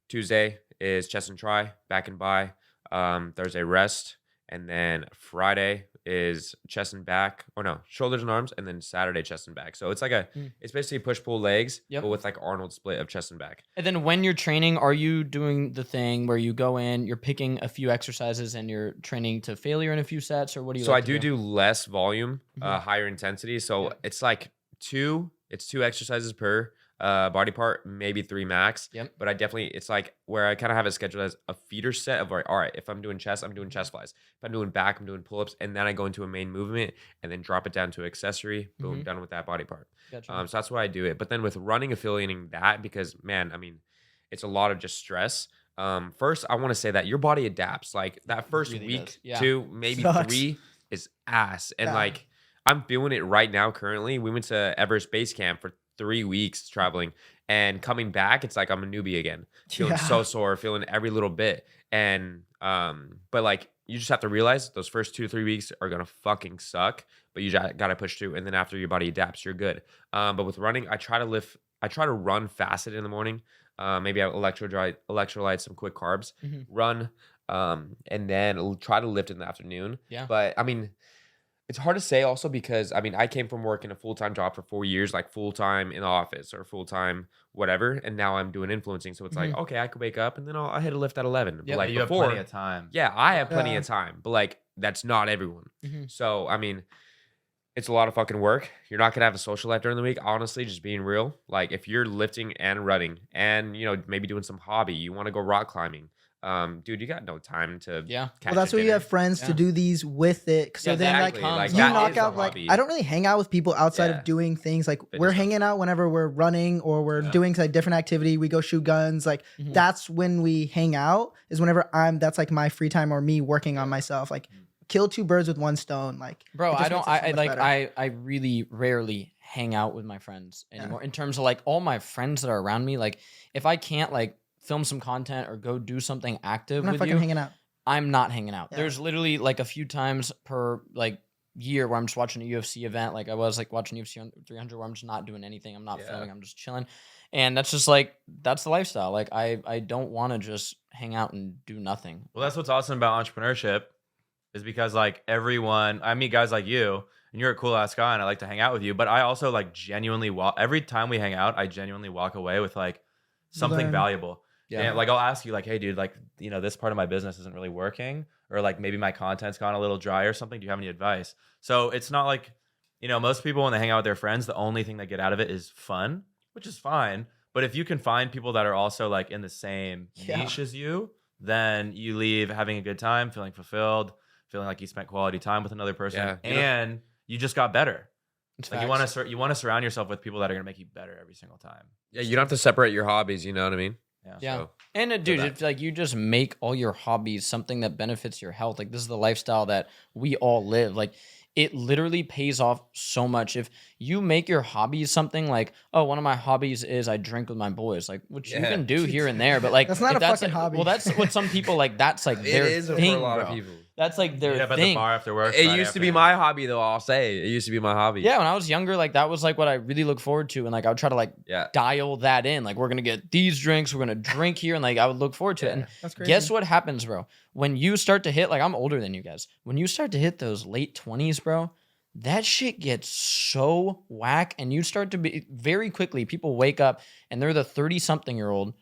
Tuesday is chest and tri, back and bi, Thursday rest, and then Friday is chest and back, or no, shoulders and arms, and then Saturday chest and back. So it's like it's basically push pull legs, but with like Arnold split of chest and back. And then when you're training, are you doing the thing where you go in, you're picking a few exercises and you're training to failure in a few sets, or what do you? So like I to do less volume, higher intensity. So Yep. it's like two exercises per body part, maybe 3 max. Yep. But I definitely, it's like where I kind of have it scheduled as a feeder set of like, all right, if I'm doing chest, I'm doing chest flies. If I'm doing back, I'm doing pull-ups, and then I go into a main movement and then drop it down to accessory. Boom, done with that body part. Gotcha. So that's why I do it. But then with running, affiliating that, because man, I mean, it's a lot of just stress. First, I want to say that your body adapts. Like that first really week, does. Yeah. 2, maybe Sucks. 3 is ass. And Yeah. like I'm feeling it right now currently. We went to Everest Base Camp for 3 weeks traveling, and coming back, it's like I'm a newbie again. Feeling so sore, feeling every little bit. And but like you just have to realize those first 2-3 weeks are gonna fucking suck, but you gotta push through. And then after your body adapts, you're good. But with running, I try to run fasted in the morning. Maybe I electrolyte, some quick carbs, run, and then try to lift in the afternoon. Yeah. But I mean, it's hard to say also because I mean, I came from working a full-time job for 4 years, like full-time in the office or full-time whatever, and now I'm doing influencing. So it's like, okay, I could wake up and then I'll hit a lift at 11. But Yeah, like you have before, plenty of time. yeah, I have plenty Yeah. of time, but like that's not everyone. So I mean, it's a lot of fucking work. You're not gonna have a social life during the week. Honestly, just being real. Like if you're lifting and running and maybe doing some hobby, you want to go rock climbing. Dude, you got no time to Yeah. catch Well, that's a why you dinner. have friends Yeah. to do these with it. So Yeah, then like exactly. Like, you that knock is a out like hobby. I don't really hang out with people outside Yeah. of doing things like Fitness we're stuff. hanging out whenever we're running or we're doing like different activity. We go shoot guns. Like that's when we hang out. Is whenever that's like my free time or me working on myself. Like kill 2 birds with 1 stone. Like Bro, it just I don't. makes it so I much like. better. I really rarely hang out with my friends anymore. In terms of like all my friends that are around me, like if I can't like film some content or go do something active I'm not with fucking you, hanging out. I'm not hanging out. Yeah. There's literally like a few times per like year where I'm just watching a UFC event. Like I was like watching UFC 300 where I'm just not doing anything. I'm not filming. I'm just chilling. And that's just like, that's the lifestyle. Like I don't want to just hang out and do nothing. Well, that's what's awesome about entrepreneurship is because like I meet guys like you and you're a cool ass guy and I like to hang out with you, but I also like genuinely every time we hang out, I genuinely walk away with like something Learn. valuable. Yeah. And like I'll ask you like, hey dude, like, this part of my business isn't really working, or like maybe my content's gone a little dry or something. Do you have any advice? So it's not like, most people when they hang out with their friends, the only thing they get out of it is fun, which is fine. But if you can find people that are also like in the same niche as you, then you leave having a good time, feeling fulfilled, feeling like you spent quality time with another person, Yeah. and you just got better. It's Like facts. you want to surround yourself with people that are going to make you better every single time. Yeah, you don't have to separate your hobbies, you know what I mean? Yeah. So, And dude, that. if like you just make all your hobbies something that benefits your health, like this is the lifestyle that we all live. Like it literally pays off so much. If you make your hobbies something like, oh, one of my hobbies is I drink with my boys, like which you Yeah. can do here and there, but like That's not if a fucking like, hobby. Well, that's what some people like. That's like their it is thing, for a lot bro. of people. That's like their Meet up at thing. the bar after work. It Friday used to be afternoon. my hobby though, I'll say. It used to be my hobby. Yeah, when I was younger, like that was like what I really look forward to, and like I would try to like Yeah. dial that in. Like we're gonna get these drinks, we're gonna drink here, and like I would look forward to it. And That's crazy. guess what happens, bro? When you start to hit, like I'm older than you guys. When you start to hit those late 20s, bro, that shit gets so whack, and you start to be very quickly. People wake up and they're the 30-something-year-old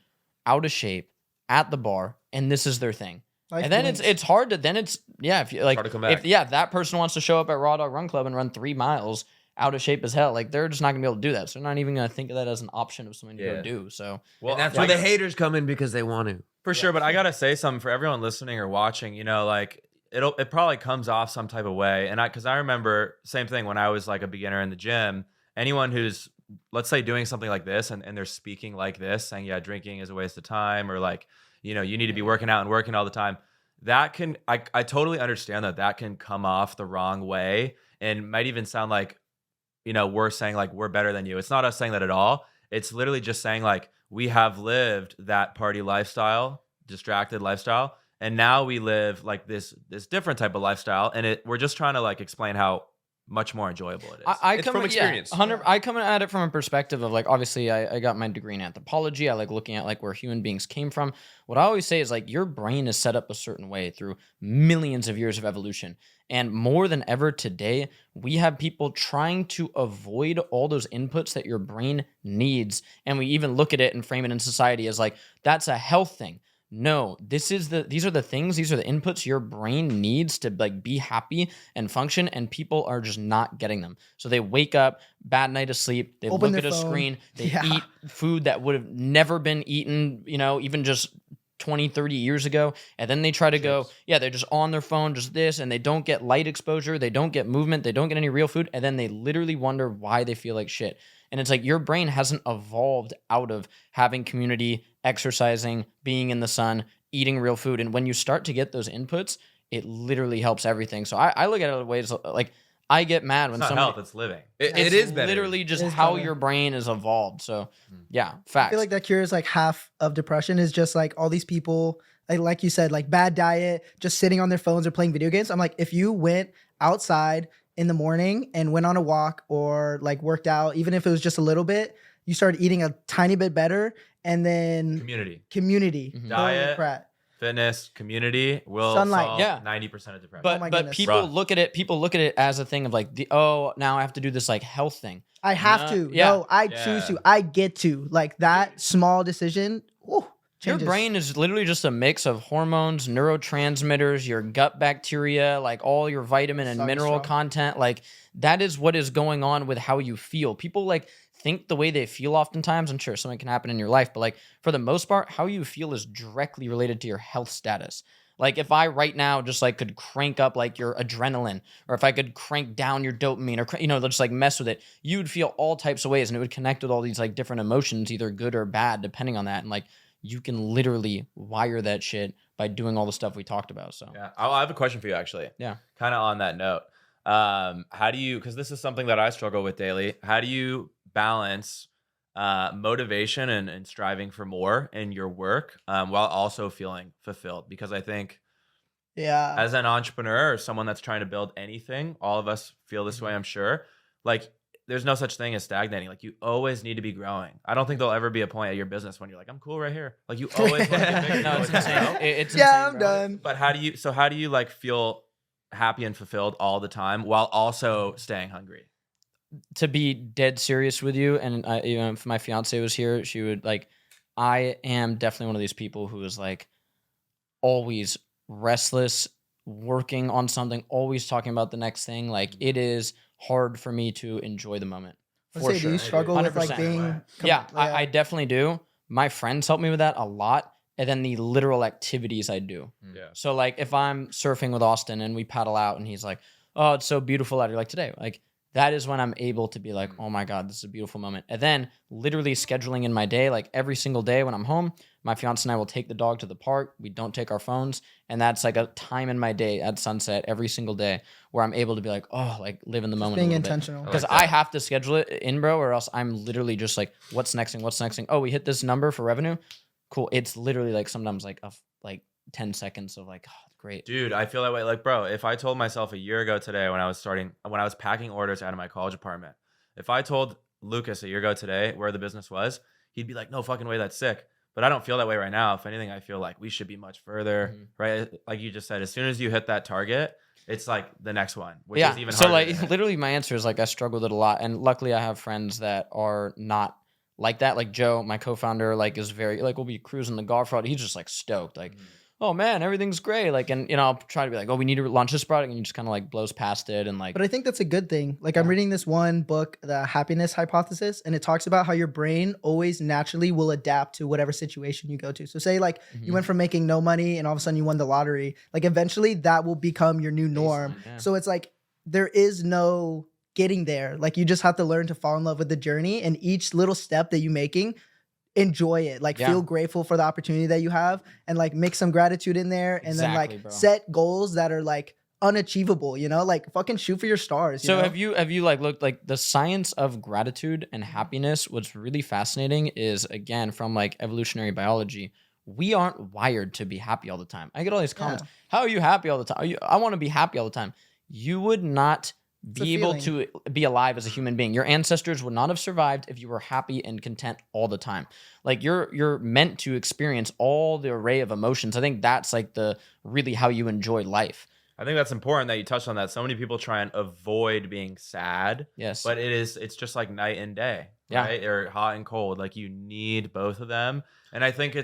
out of shape at the bar, and this is their thing. Life And then blinks. it's hard to if you like hard to come back. if that person wants to show up at RAWDAWG Run Club and run 3 miles out of shape as hell, like they're just not gonna be able to do that. So they're not even gonna think of that as an option of something to Yeah. go do. So Well, And that's like, where the haters come in because they want to. for sure. But I gotta say something for everyone listening or watching. Like it probably comes off some type of way. And because I remember same thing when I was like a beginner in the gym. Anyone who's, let's say, doing something like this and they're speaking like this, saying, yeah, drinking is a waste of time, or like, you need to be working out and working all the time. That can, I totally understand that can come off the wrong way and might even sound like, we're saying like we're better than you. It's not us saying that at all. It's literally just saying like we have lived that party lifestyle, distracted lifestyle, and now we live like this different type of lifestyle, and we're just trying to like explain how much more enjoyable it is. I It's come from at- yeah, experience. 100 I come at it from a perspective of like, obviously I got my degree in anthropology. I like looking at like where human beings came from. What I always say is like your brain is set up a certain way through millions of years of evolution. And more than ever today, we have people trying to avoid all those inputs that your brain needs. And we even look at it and frame it in society as like, that's a health thing. No, these are the things, these are the inputs your brain needs to like be happy and function, and people are just not getting them. So they wake up, bad night of sleep, they Open look their at a phone. screen, they Yeah. eat food that would have never been eaten, even just 20, 30 years ago. And then they try to go, they're just on their phone, just this, and they don't get light exposure, they don't get movement, they don't get any real food, and then they literally wonder why they feel like shit. And it's like your brain hasn't evolved out of having community, exercising, being in the sun, eating real food. And when you start to get those inputs, it literally helps everything. So I look at it ways like I get mad It's when not somebody. health, it's living. It It's is better. literally just It is how better. your brain is evolved. So yeah, I facts. feel like that cures like half of depression is just like all these people, like you said, like bad diet, just sitting on their phones or playing video games. I'm like, if you went outside in the morning and went on a walk or like worked out, even if it was just a little bit, you started eating a tiny bit better, and then community, Mhm. holy Diet, crap. fitness, community will Sunlight. solve Yeah. 90% of depression. but my but goodness. people Rough. look at it as a thing of like now I have to do this like health thing. I have No, to. yeah. No, I Yeah. choose to. I get to. Like that small decision. Whew, Your changes. brain is literally just a mix of hormones, neurotransmitters, your gut bacteria, like all your vitamin and Suck mineral strong. content. Like that is what is going on with how you feel. People like think the way they feel oftentimes, and sure, something can happen in your life, but like for the most part, how you feel is directly related to your health status. Like if I right now just like could crank up like your adrenaline, or if I could crank down your dopamine, or just like mess with it, you'd feel all types of ways, and it would connect with all these like different emotions, either good or bad, depending on that. And like you can literally wire that shit by doing all the stuff we talked about. So Yeah, I have a question for you actually. Yeah. Kind of on that note, how do you? Because this is something that I struggle with daily. How do you balance motivation and striving for more in your work while also feeling fulfilled? Because I think Yeah. as an entrepreneur or someone that's trying to build anything, all of us feel this way, I'm sure. Like there's no such thing as stagnating. Like you always need to be growing. I don't think there'll ever be a point at your business when you're like, I'm cool right here. Like you always want to get bigger. no, You it's always wanna insane. grow. It's Yeah, insane, I'm bro. done. But how do you like feel happy and fulfilled all the time while also staying hungry? To be dead serious with you, and if my fiance was here, she would like. I am definitely one of these people who is like always restless, working on something, always talking about the next thing. Like it is hard for me to enjoy the moment. Let's For say, do sure. you struggle with like 100%. being? Yeah, I definitely do. My friends help me with that a lot. And then the literal activities I do. Yeah. So like if I'm surfing with Austin and we paddle out and he's like, oh, it's so beautiful out here like today. Like that is when I'm able to be like, oh my God, this is a beautiful moment. And then literally scheduling in my day, like every single day when I'm home, my fiance and I will take the dog to the park. We don't take our phones. And that's like a time in my day at sunset every single day where I'm able to be like, oh, like live in the moment. being a little bit. intentional. Because I have to schedule it in, bro, or else I'm literally just like, what's next thing? What's next thing? Oh, we hit this number for revenue. Cool. It's literally like sometimes like 10 seconds of like, oh, great. Dude, I feel that way. Like, bro, if I told myself a year ago today when I was packing orders out of my college apartment, if I told Lucas a year ago today where the business was, he'd be like, no fucking way, that's sick. But I don't feel that way right now. If anything, I feel like we should be much further, right? Like you just said, as soon as you hit that target, it's like the next one, which is even so harder. like to hit. literally my answer is like I struggled with it a lot, and luckily I have friends that are not like that. Like Joe, my co-founder, like is very like we'll be cruising the golf route. He's just like stoked, like oh man, everything's great. Like and I'll try to be like, oh, we need to launch this product, and he just kind of like blows past it and like. But I think that's a good thing. Like I'm reading this one book, The Happiness Hypothesis, and it talks about how your brain always naturally will adapt to whatever situation you go to. So say like you went from making no money and all of a sudden you won the lottery. Like eventually that will become your new norm. yeah. So it's like there is no getting there. Like you just have to learn to fall in love with the journey, and each little step that you're making, enjoy it. Like Yeah. feel grateful for the opportunity that you have, and like mix some gratitude in there, and then Exactly, like bro. set goals that are like unachievable, you know, like fucking shoot for your stars. So know? have you like looked like the science of gratitude and happiness? What's really fascinating is again from like evolutionary biology. we aren't wired to be happy all the time. I get all these comments. How are you happy all the time? I want to be happy all the time. You would not be able to be alive as a human being. Your ancestors would not have survived if you were happy and content all the time. Like you're meant to experience all the array of emotions. I think that's like really how you enjoy life. I think that's important that you touched on that. So many people try and avoid being sad. Yes. But it's just like night and day, right? Or hot and cold. Like you need both of them. And I think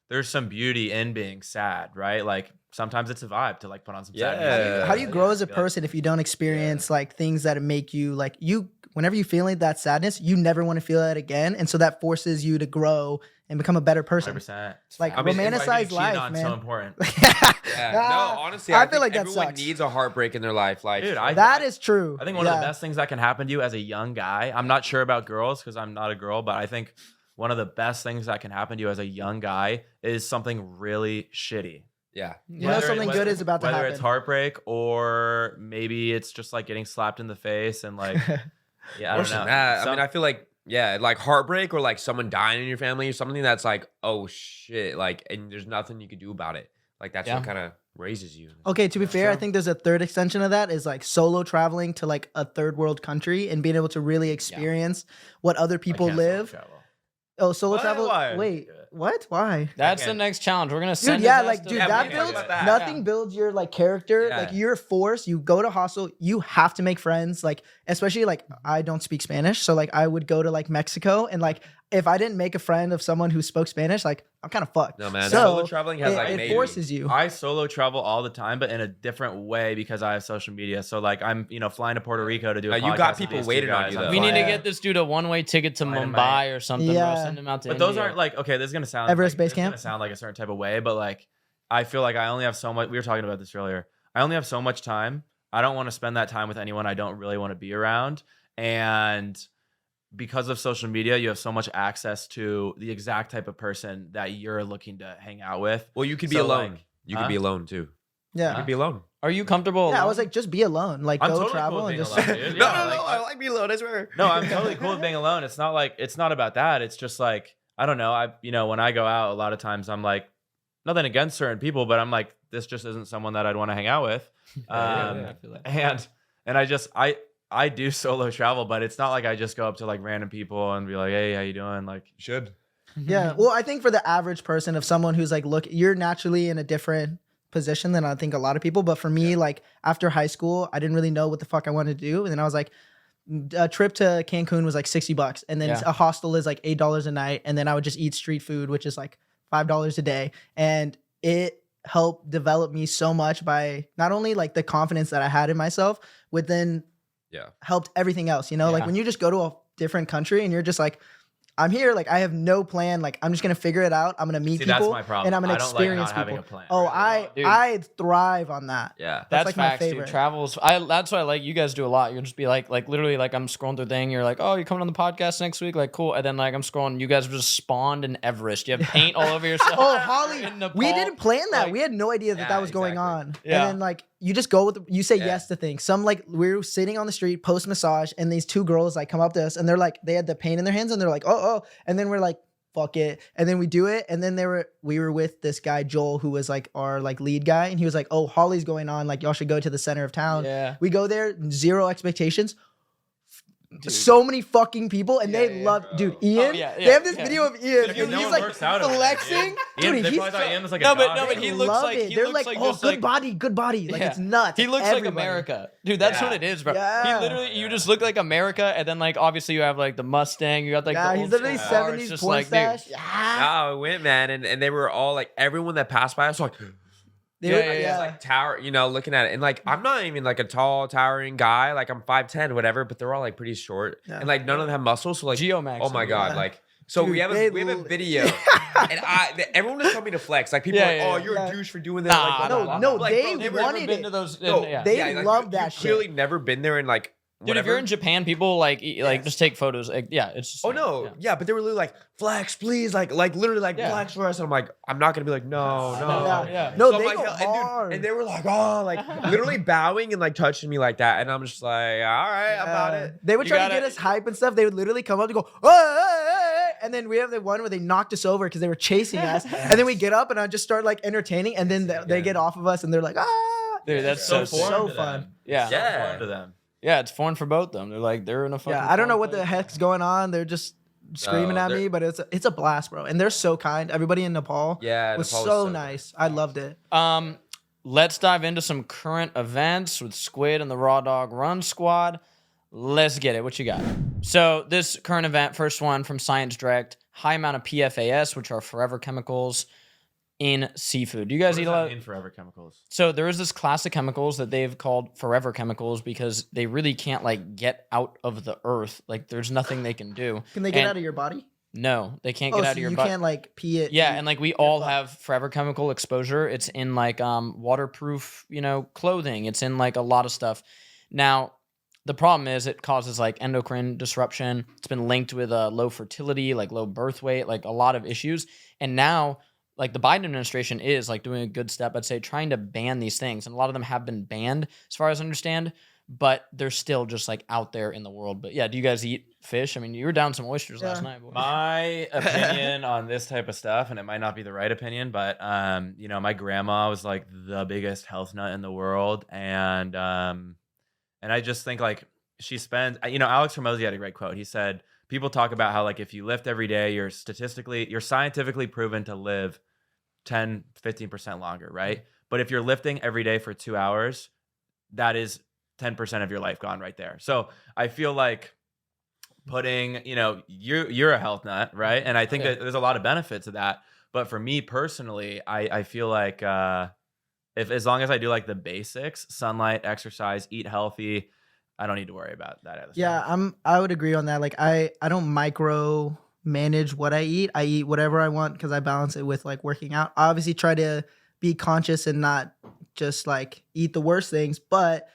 there's some beauty in being sad, right? Like sometimes it's a vibe to like put on some sad music. How do you grow as a person if you don't experience like things that make you like whenever you feel like that sadness, you never want to feel that again. And so that forces you to grow and become a better person. 100%. Like romanticize life, man. So important. No, honestly, I feel like that everyone sucks. needs a heartbreak in their life. Like, Dude, that is true. I think one of the best things that can happen to you as a young guy, I'm not sure about girls because I'm not a girl, but I think one of the best things that can happen to you as a young guy is something really shitty. Yeah. You know something good is about to happen. Whether it's heartbreak or maybe it's just like getting slapped in the face and like, yeah, I don't know. I mean, I feel like, like heartbreak or like someone dying in your family or something that's like, oh shit, like, and there's nothing you could do about it. Like that's what kind of raises you. Okay, to be fair, I think there's a third extension of that is like solo traveling to like a third world country and being able to really experience what other people live. Oh, solo travel? Why? Wait, what? Why? That's the next challenge. We're gonna send Dude, his ass that to- builds about that. nothing builds your like character. Yeah. Like you're forced. You go to hostel. You have to make friends. Like especially like I don't speak Spanish, so like I would go to like Mexico and like if I didn't make a friend of someone who spoke Spanish, like I'm kind of fucked. No, man. So Solo traveling has like it forces you. I solo travel all the time, but in a different way because I have social media. So like I'm, flying to Puerto Rico to do a You podcast got with people these two waiting on guys. you, I'm though. We need to flying- get this dude a one-way ticket to Dynamite. Mumbai or something. Yeah. Bro. Send him out to But India. those aren't like, okay, this is gonna sound Everest like, Base this is gonna Camp? sound like a certain type of way, but like I feel like I only have so much. We were talking about this earlier. I only have so much time. I don't want to spend that time with anyone I don't really want to be around. And because of social media, you have so much access to the exact type of person that you're looking to hang out with. Well, you could be So, alone. like, You could be alone too. You Yeah. could be alone. Are you comfortable? Yeah, I alone? was like, just be alone. Like I'm go totally travel cool with and being just alone, dude. Yeah, I like being alone. I swear. No, I'm totally cool with being alone. It's not about that. It's just like, I don't know. When I go out, a lot of times I'm like, nothing against certain people, but I'm like, this just isn't someone that I'd want to hang out with. I feel that. And I do solo travel, but it's not like I just go up to like random people and be like, hey, how you doing? Like, You should. Yeah. Well, I think for the average person, of someone who's like, look, you're naturally in a different position than I think a lot of people. But for me, like after high school, I didn't really know what the fuck I wanted to do. And then I was like, a trip to Cancun was like $60. And then a hostel is like $8 a night. And then I would just eat street food, which is like $5 a day. And it helped develop me so much by not only like the confidence that I had in myself, but then helped everything else, like when you just go to a different country and you're just like, I'm here, like I have no plan, like I'm just gonna figure it out. I'm gonna meet people, that's my problem. and I'm gonna I don't like experience not having people. a plan. Oh, Dude. I thrive on that. Yeah. That's like my facts, dude. favorite. Travels. That's what I like. You guys do a lot. You'll just be like literally, like I'm scrolling through the thing. You're like, oh, you're coming on the podcast next week. Like, cool. And then like I'm scrolling. You guys have just spawned in Everest. You have paint all over yourself. Oh, Holly, In Nepal. we didn't plan that. Like- We had no idea that Yeah, that was going exactly. on. Yeah. And then like you just go with, you say yes to things. Some like we were sitting on the street post massage, and these two girls like come up to us, and they're like, they had the paint in their hands, and they're like, oh, and then we're like, fuck it, and then we do it, and then we were with this guy Joel, who was like our like lead guy, and he was like, oh, Holly's going on, like y'all should go to the center of town. Yeah. We go there, zero expectations. Dude. So many fucking people, and they Yeah, love, bro. dude. Ian, yeah, they have this yeah. video of Ian, Because and no he's one like works out of it, flexing. Ian, Dude, they he's probably thought Ian was like a No, but dog. he they looks love like it. he They're looks like, like oh, just good like body. Like Yeah. it's nuts. He It's looks everybody. like America, dude. That's what Yeah. it is, bro. Yeah. He literally, you just look like America, and then like obviously you have like the Mustang. You got like Yeah, the he's old literally school car. It's 70s just porn like, dude. stash. Yeah. Oh, I went, man, and they were all like, everyone that passed by us, like, They Yeah, were- yeah, yeah. like tower, looking at it, and like I'm not even like a tall, towering guy, like I'm 5'10", whatever, but they're all like pretty short, Yeah. and like none of them have muscles, so like, Geomax. oh my god, Yeah. like. So Dude, we have they a li- video, and everyone is telling me to flex. Like people, Yeah, are like, yeah, oh, yeah. you're Yeah. a douche for doing that. Nah, like, blah, no, blah, blah. no, Like, they bro, Never wanted been it. to those. No, yeah. They like, love you that shit. Clearly, never been there, and like, Dude, whatever. if you're in Japan, people like Yes. just take photos. Like, yeah, it's just. Oh no, yeah, but they were literally like, flex, please, like literally like Yeah. flex for us. And I'm like, I'm not gonna be like, no. Yeah. No, So I'm they like, go and, dude, hard. and they were like, oh, like literally bowing and like touching me like that, and I'm just like, all right, about it. They would You try gotta- to get us hype and stuff. They would literally come up and go, hey, And then we have the one where they knocked us over because they were chasing us. And then we get up and I just start like entertaining. And then they get off of us and they're like, ah. Dude, that's so so fun. Yeah. So foreign to them. Yeah, it's foreign for both of them. They're in a fucking. Yeah, I don't know what foreign the place. heck's going on. They're just screaming at me, but it's a blast, bro. And they're so kind. Everybody in Nepal was Nepal so nice. I loved it. Let's dive into some current events with Squid and the Raw Dog Run Squad. Let's get it. What you got? So this current event, first one from Science Direct, high amount of PFAS, which are forever chemicals in seafood. Do you guys eat a lot? In forever chemicals. So there is this class of chemicals that they've called forever chemicals because they really can't like get out of the earth. Like there's nothing they can do. Can they get out of your body? No, they can't get out of your you body. can't like pee it. Yeah, and like we all have forever chemical exposure. It's in like waterproof, clothing. It's in like a lot of stuff. Now, the problem is it causes like endocrine disruption. It's been linked with low fertility, like low birth weight, like a lot of issues. And now like the Biden administration is like doing a good step, I'd say, trying to ban these things. And a lot of them have been banned as far as I understand, but they're still just like out there in the world. But yeah, do you guys eat fish? I mean, you were down some oysters last night. Boy. My opinion on this type of stuff, and it might not be the right opinion, but my grandma was like the biggest health nut in the world, and I just think like she spends, Alex Hormozy had a great quote. He said, people talk about how like if you lift every day, you're scientifically proven to live 10, 15% longer, right? But if you're lifting every day for 2 hours, that is 10% of your life gone right there. So I feel like putting, you're a health nut, right? And I think that there's a lot of benefit to that. But for me personally, I feel like if as long as I do like the basics, sunlight, exercise, eat healthy, I don't need to worry about that other stuff. I would agree on that. Like I don't micro manage what I eat. I eat whatever I want because I balance it with like working out. I obviously try to be conscious and not just like eat the worst things, but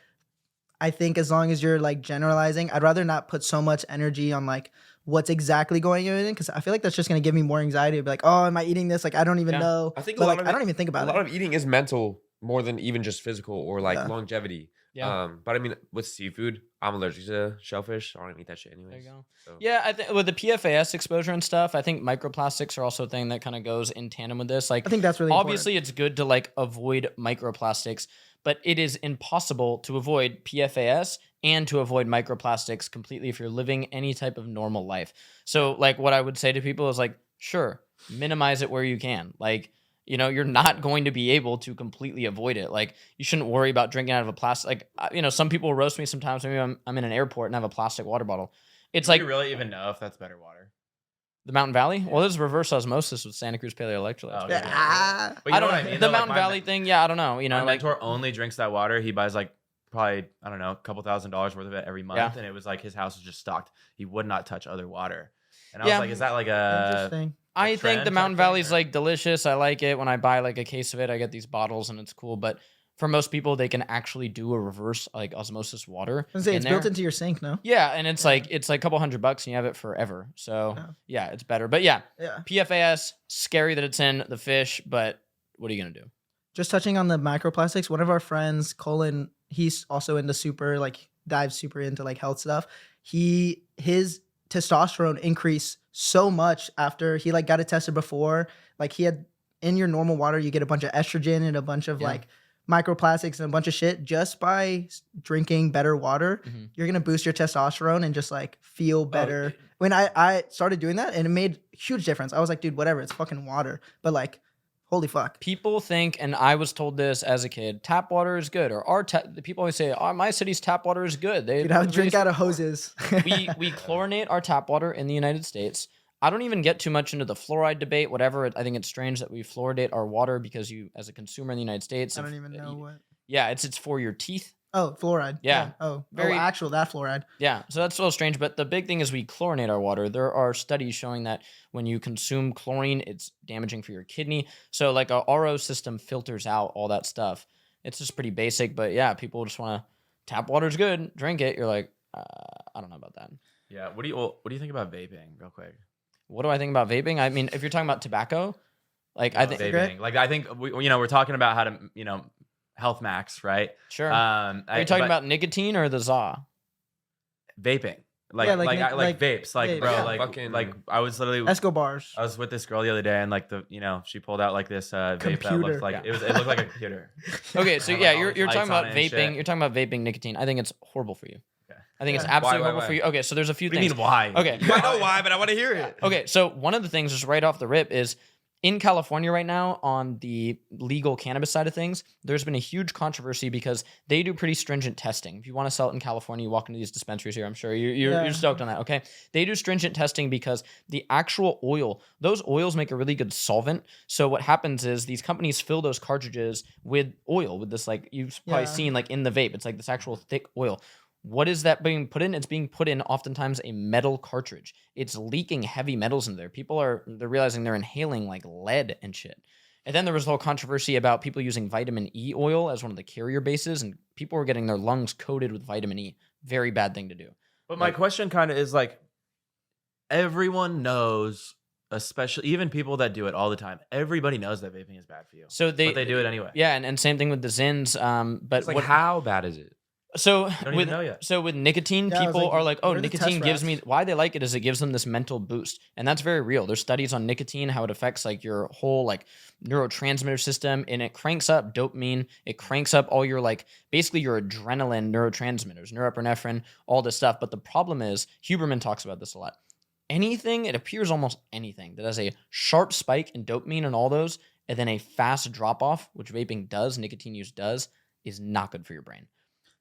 I think as long as you're like generalizing, I'd rather not put so much energy on like what's exactly going in because I feel like that's just going to give me more anxiety. I'd be like, oh, am I eating this? Like, I don't even know. I think but, I don't even think about it. A lot of eating is mental more than even just physical or like longevity. Yeah. But I mean, with seafood, I'm allergic to shellfish. I don't eat that shit anyways. There you go. So. Yeah, I think with the PFAS exposure and stuff, I think microplastics are also a thing that kind of goes in tandem with this. Like, I think that's really obviously it's good to like avoid microplastics, but it is impossible to avoid PFAS and to avoid microplastics completely if you're living any type of normal life. So, like, what I would say to people is like, sure, minimize it where you can. Like, you're not going to be able to completely avoid it. Like, you shouldn't worry about drinking out of a plastic. Like, some people roast me sometimes. Maybe I'm in an airport and have a plastic water bottle. It's Do like, you really even know if that's better water? the Mountain Valley? Well, there's reverse osmosis with Santa Cruz Paleoelectrolytes. Oh, But Ah. But I you know don't what know. I mean? The though? Mountain Like, Valley thing, yeah, I don't know. my Like, mentor only drinks that water. He buys like probably, I don't know, a couple $1,000s worth of it every month. Yeah. And it was like his house was just stocked. He would not touch other water. And I Yeah. was like, is that like a Interesting. I think trend the type Mountain thing, Valley's or- like delicious. I like it. When I buy like a case of it, I get these bottles and it's cool. But for most people, they can actually do a reverse like osmosis water. I was gonna say, it's in built there. into your sink, no? Yeah, and it's like a couple $100 and you have it forever. So yeah, it's better. But yeah, Yeah. PFAS, scary that it's in the fish, but what are you gonna do? Just touching on the microplastics, one of our friends, Colin, he's also into dives super into like health stuff. His testosterone increased so much after he like got it tested before. Like he had in your normal water, you get a bunch of estrogen and a bunch of like microplastics and a bunch of shit just by drinking better water. Mhm. You're gonna boost your testosterone and just like feel better. When I started doing that and it made a huge difference. I was like, dude, whatever, it's fucking water. But like, holy fuck. People think, and I was told this as a kid, tap water is good. Or the people always say, oh, my city's tap water is good. They Dude, I would drink out of hoses. we chlorinate our tap water in the United States. I don't even get too much into the fluoride debate, whatever. I think it's strange that we fluoridate our water because you, as a consumer in the United States, I don't even know what. Yeah, it's for your teeth. Oh, fluoride. Yeah. Oh, Very- that fluoride. Yeah, so that's a little strange. But the big thing is we chlorinate our water. There are studies showing that when you consume chlorine, it's damaging for your kidney. So like a RO system filters out all that stuff. It's just pretty basic. But yeah, people just want to tap water's good, drink it. You're like, I don't know about that. Yeah. What do you think about vaping, real quick? What do I think about vaping? I mean, if you're talking about tobacco, like I think Vaping. Like I think we're talking about how to health max, right? sure. Are you talking about nicotine or the za? Vaping? like Yeah, like vapes, like vapes. bro, Yeah. like Fucking- like I was literally Escobars. I was with this girl the other day, and like she pulled out like this vape that Computer. looked like it looked like a computer. Okay, so Had, yeah, like, all you're these you're lights talking on about it and shit. vaping. You're talking about vaping nicotine. I think it's horrible for you. Okay. I think it's Yeah. absolutely Why, horrible for why? you. Okay, so there's a few What do things. you mean why? Okay. I know why, but I want to hear it. Okay, so one of the things just right off the rip is in California right now on the legal cannabis side of things, there's been a huge controversy because they do pretty stringent testing. If you want to sell it in California, you walk into these dispensaries here, I'm sure you're stoked on that, okay? They do stringent testing because the actual oil, those oils make a really good solvent. So what happens is these companies fill those cartridges with oil, with this like you've probably seen like in the vape. It's like this actual thick oil. What is that being put in? It's being put in oftentimes a metal cartridge. It's leaking heavy metals in there. They're realizing they're inhaling like lead and shit. And then there was a whole controversy about people using vitamin E oil as one of the carrier bases, and people were getting their lungs coated with vitamin E. Very bad thing to do. But my question kind of is like, everyone knows, especially even people that do it all the time. Everybody knows that vaping is bad for you. So But they do it anyway. Yeah, and same thing with the Zins. But It's like, what, how bad is it? so Don't with even know yet. so with nicotine, Yeah, I was people like, are like, oh, where are the nicotine test gives me. rats? Why they like it is it gives them this mental boost, and that's very real. There's studies on nicotine, how it affects like your whole like neurotransmitter system, and it cranks up dopamine. It cranks up all your like basically your adrenaline neurotransmitters, norepinephrine, all this stuff. But the problem is, Huberman talks about this a lot. Anything, it appears almost anything that has a sharp spike in dopamine and all those, and then a fast drop off, which vaping does, nicotine use does, is not good for your brain.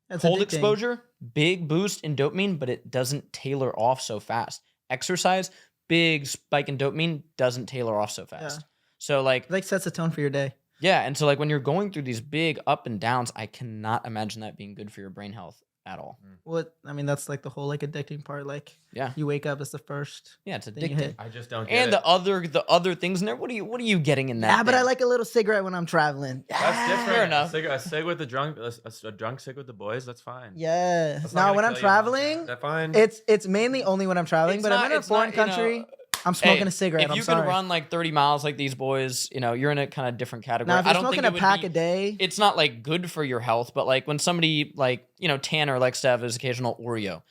That's Cold addicting. exposure, big boost in dopamine, but it doesn't tailor off so fast. Exercise, big spike in dopamine, doesn't tailor off so fast. Yeah. So like, It like sets a tone for your day. yeah, and so like when you're going through these big up and downs, I cannot imagine that being good for your brain health at all. What I mean, that's like the whole like addicting part. Like Yeah, you wake up, that's the first. yeah, it's Then you addicting. hit. I just don't get And it. the other things in there. What are you getting in that? Yeah, but I thing? like a little cigarette when I'm traveling. That's different. Fair enough. A cig with the drunk, a drunk cig with the boys. That's fine. Yeah. That's not Now gonna when I'm kill you long term. traveling, Is that fine? it's mainly only when I'm traveling. It's But not- I'm in a it's not, foreign you know, country. I'm smoking Hey, a cigarette. If I'm you sorry. can run like 30 miles like these boys, you're in a kind of different category. Now if I you're don't smoking think a it would pack be, a day, it's not like good for your health, but like when somebody like, Tanner likes to have his occasional Oreo.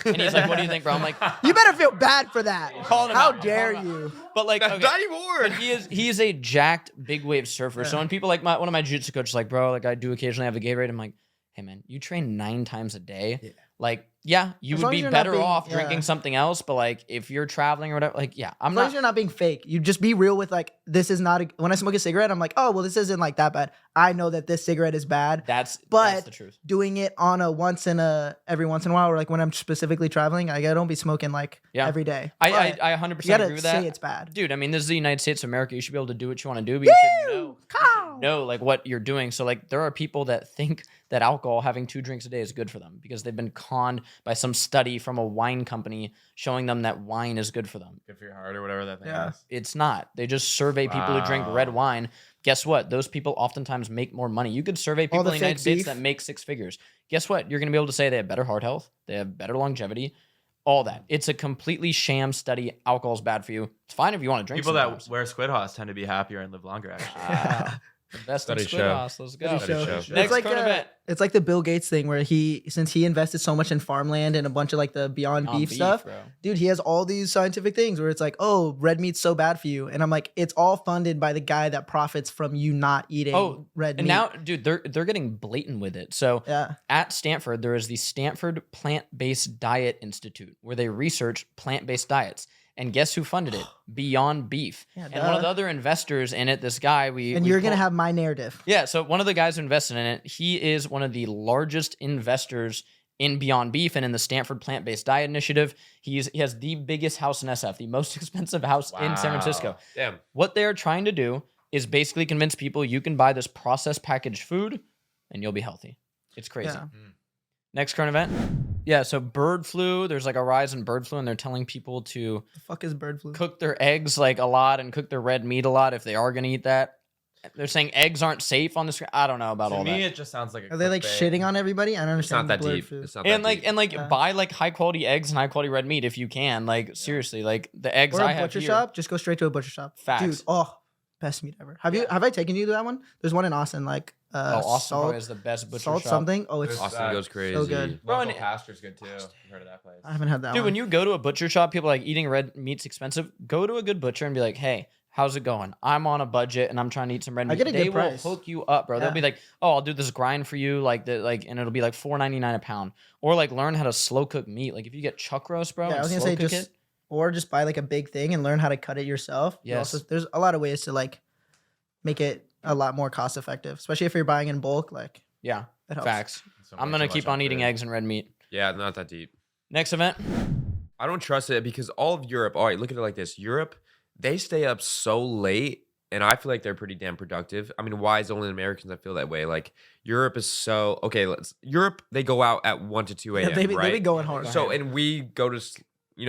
And he's like, what do you think, bro? I'm like, you better feel bad for that. Calling him How out, I'm dare calling him you? but like, okay, Not anymore. but he is a jacked big wave surfer. So when people like one of my jiu-jitsu coaches like, bro, like I do occasionally have a Gatorade. I'm like, hey man, you train 9 times a day. Yeah. Like, yeah, you As would long as be you're not better being- off yeah. drinking something else. But like, if you're traveling or whatever, like, yeah, I'm As long not. as you're not being fake, you just be real with like this is not. When I smoke a cigarette, I'm like, oh well, this isn't like that bad. I know that this cigarette is bad. That's But the truth. Doing it on a every once in a while, or like when I'm specifically traveling, I don't be smoking like Yeah. every day. I But 100% you gotta agree with say that. it's bad. Dude, I mean, this is the United States of America. You should be able to do what you want to do, but you should know. Cow. Know like what you're doing. So like there are people that think that alcohol having 2 drinks a day is good for them because they've been conned by some study from a wine company showing them that wine is good for them. Good for your heart or whatever that thing Yeah. is. It's not. They just survey people who drink red Wow. wine. Guess what? Those people oftentimes make more money. You could survey people the in the United fake States beef. that make 6 figures. Guess what? You're going to be able to say they have better heart health, they have better longevity, all that. It's a completely sham study. Alcohol's bad for you. It's fine if you want to drink People that sometimes. wear SQUIDHAUS tend to be happier and live longer. Actually. Ah, the best in Study Squid show. House. Let's go. Study Study show. show. Next It's like current event. it's like the Bill Gates thing where since he invested so much in farmland and a bunch of like the Beyond On Beef stuff, bro. dude, he has all these scientific things where it's like, oh, red meat's so bad for you, and I'm like, it's all funded by the guy that profits from you not eating red And meat. now, dude, they're getting blatant with it. So yeah, at Stanford, there is the Stanford Plant-Based Diet Institute where they research plant-based diets. And guess who funded it? Beyond Beef. Yeah, and one of duh. the other investors in it, this guy, and you're gonna have my narrative. Yeah, so one of the guys who invested in it, he is one of the largest investors in Beyond Beef and in the Stanford Plant-Based Diet Initiative. He has the biggest house in SF, the most expensive house in San Francisco. Wow. Damn. What they're trying to do is basically convince people you can buy this processed packaged food and you'll be healthy. It's crazy. Yeah. Next current event. Yeah, so bird flu. There's like a rise in bird flu, and they're telling people to The fuck is bird flu? cook their eggs like a lot and cook their red meat a lot if they are gonna eat that. They're saying eggs aren't safe on the screen. I don't know about To all me, that. it just sounds like. A Are they like clickbait. shitting on everybody? I don't It's not understand. that bird deep. flu. It's not And that like deep. Yeah. buy like high quality eggs and high quality red meat if you can. Like seriously, like the eggs Or I a have butcher here. shop. Just go straight to a butcher shop. Facts. Dude, oh, Best meat ever. Have I taken you to that one? There's one in Austin, like Austin salt, probably has the best butcher salt shop. something. Oh, it's Austin goes crazy. so good. Bro, Local and- pastor's good too. I've heard of that place. I haven't had that Dude, one. when you go to a butcher shop, people are like eating red meat's expensive. Go to a good butcher and be like, hey, how's it going? I'm on a budget and I'm trying to eat some red meat. get a They good will price. hook you up, bro. They'll Yeah. be like, oh, I'll do this grind for you, and it'll be like $4.99 a pound. Or like learn how to slow cook meat. Like if you get chuck roast, bro, Yeah, I and was gonna slow say cook just it. or just buy like a big thing and learn how to cut it yourself. You Yes. there's a lot of ways to like make it a lot more cost effective, especially if you're buying in bulk. Like Yeah, it helps. facts. So I'm way gonna too keep much on eating food. eggs and red meat. Yeah, not that deep. Next event. I don't trust it because all of Europe. All right, look at it like this: Europe, they stay up so late, and I feel like they're pretty damn productive. I mean, why is it only Americans that feel that way? Like Europe is so okay. Europe, they go out at 1 to 2 a.m. Yeah, they be right? going Yeah, hard. they So, and we go to,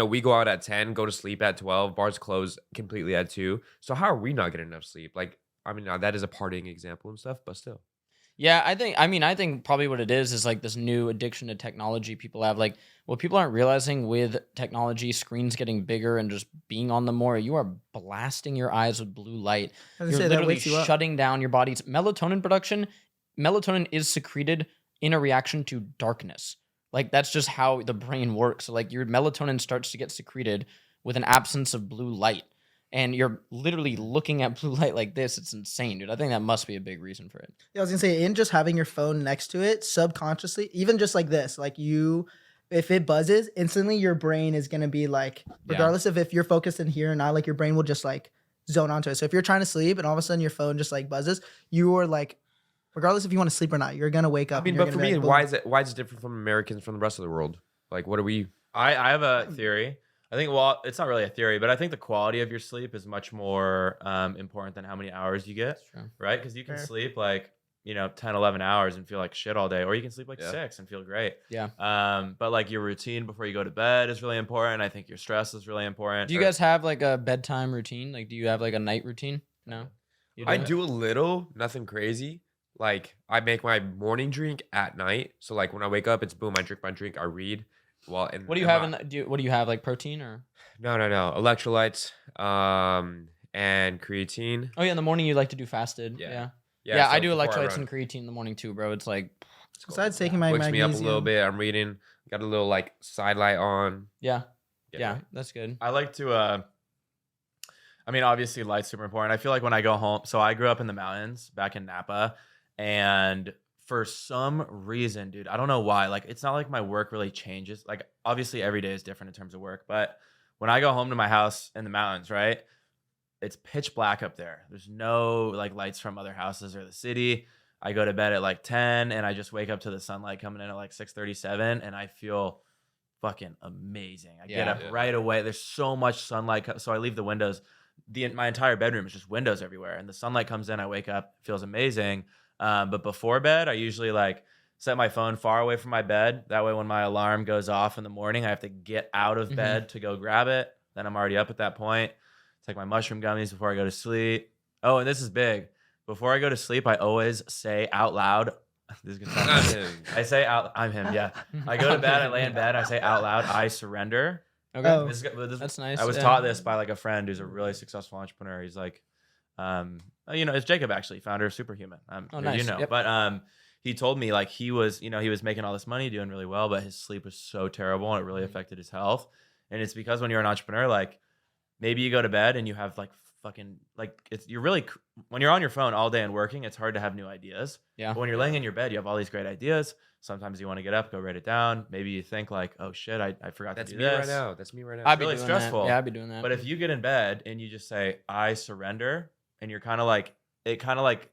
we go out at 10, go to sleep at 12. Bars close completely at 2. So how are we not getting enough sleep? Like, I mean, now that is a partying example and stuff, but still. Yeah, I think probably what it is like this new addiction to technology people have. Like what people aren't realizing with technology, screens getting bigger and just being on them more, you are blasting your eyes with blue light. I was gonna You're say, that literally wakes you up. shutting down your body's melatonin production. Melatonin is secreted in a reaction to darkness. Like that's just how the brain works. So like your melatonin starts to get secreted with an absence of blue light. And you're literally looking at blue light like this. It's insane, dude. I think that must be a big reason for it. Yeah, I was gonna say, in just having your phone next to it, subconsciously, even just like this, like if it buzzes, instantly your brain is gonna be like, regardless of if you're focused in here or not, like your brain will just like zone onto it. So if you're trying to sleep and all of a sudden your phone just like buzzes, you are like, regardless if you want to sleep or not, you're gonna wake up. I mean, and you're but for gonna be me, like, why is it different from Americans from the rest of the world? Like, what are we? I have a theory. I think, well, it's not really a theory, but I think the quality of your sleep is much more important than how many hours you get, True. right? Because you can Fair. sleep like, 10, 11 hours and feel like shit all day, or you can sleep like Yeah. 6 and feel great. Yeah. But like your routine before you go to bed is really important. I think your stress is really important. Do you guys have like a bedtime routine? Like, do you have like a night routine? No. You I don't? do a little, nothing crazy. Like, I make my morning drink at night. So, like, when I wake up, it's boom, I drink my drink, I read. Well, and What do you have what do you have, like protein or? No. Electrolytes, and creatine. Oh yeah, in the morning you like to do fasted. Yeah. Yeah, I so do before electrolytes run, and creatine in the morning too, bro. It's like, it's cool. besides taking my wakes me up a magnesium, little bit. I'm reading. Got a little like side light on. yeah, right. that's good. I like to I mean, obviously light's super important. I feel like when I go home, so I grew up in the mountains back in Napa, and for some reason, dude, I don't know why, like it's not like my work really changes. Like obviously every day is different in terms of work, but when I go home to my house in the mountains, right? It's pitch black up there. There's no like lights from other houses or the city. I go to bed at like 10 and I just wake up to the sunlight coming in at like 6:37 and I feel fucking amazing. I get up Yeah. right away. There's so much sunlight. So I leave the windows. My entire bedroom is just windows everywhere. And the sunlight comes in. I wake up. It feels amazing. But before bed, I usually like set my phone far away from my bed. That way when my alarm goes off in the morning, I have to get out of bed to go grab it. Then I'm already up at that point. Take my mushroom gummies before I go to sleep. Oh, and this is big. Before I go to sleep, I always say out loud. This is gonna sound Not weird. him. I say out. I'm him. Yeah. I go to bed. I lay in bed. I say out loud. I surrender. Okay, Oh. that's nice. I was yeah. taught this by like a friend who's a really successful entrepreneur. He's like, it's Jacob actually, founder of Superhuman. Oh, nice. Yep. But he told me like he was making all this money, doing really well, but his sleep was so terrible and it really affected his health. And it's because when you're an entrepreneur, like maybe you go to bed and you have like fucking like when you're on your phone all day and working, it's hard to have new ideas. Yeah. But when you're laying in your bed, you have all these great ideas. Sometimes you want to get up, go write it down. Maybe you think like, oh shit, I forgot That's to do me this. right now. That's me right now. I'd be really doing stressful. That. Yeah, I'd be doing that. But if you get in bed and you just say, I surrender, and you're kind of like, it kind of like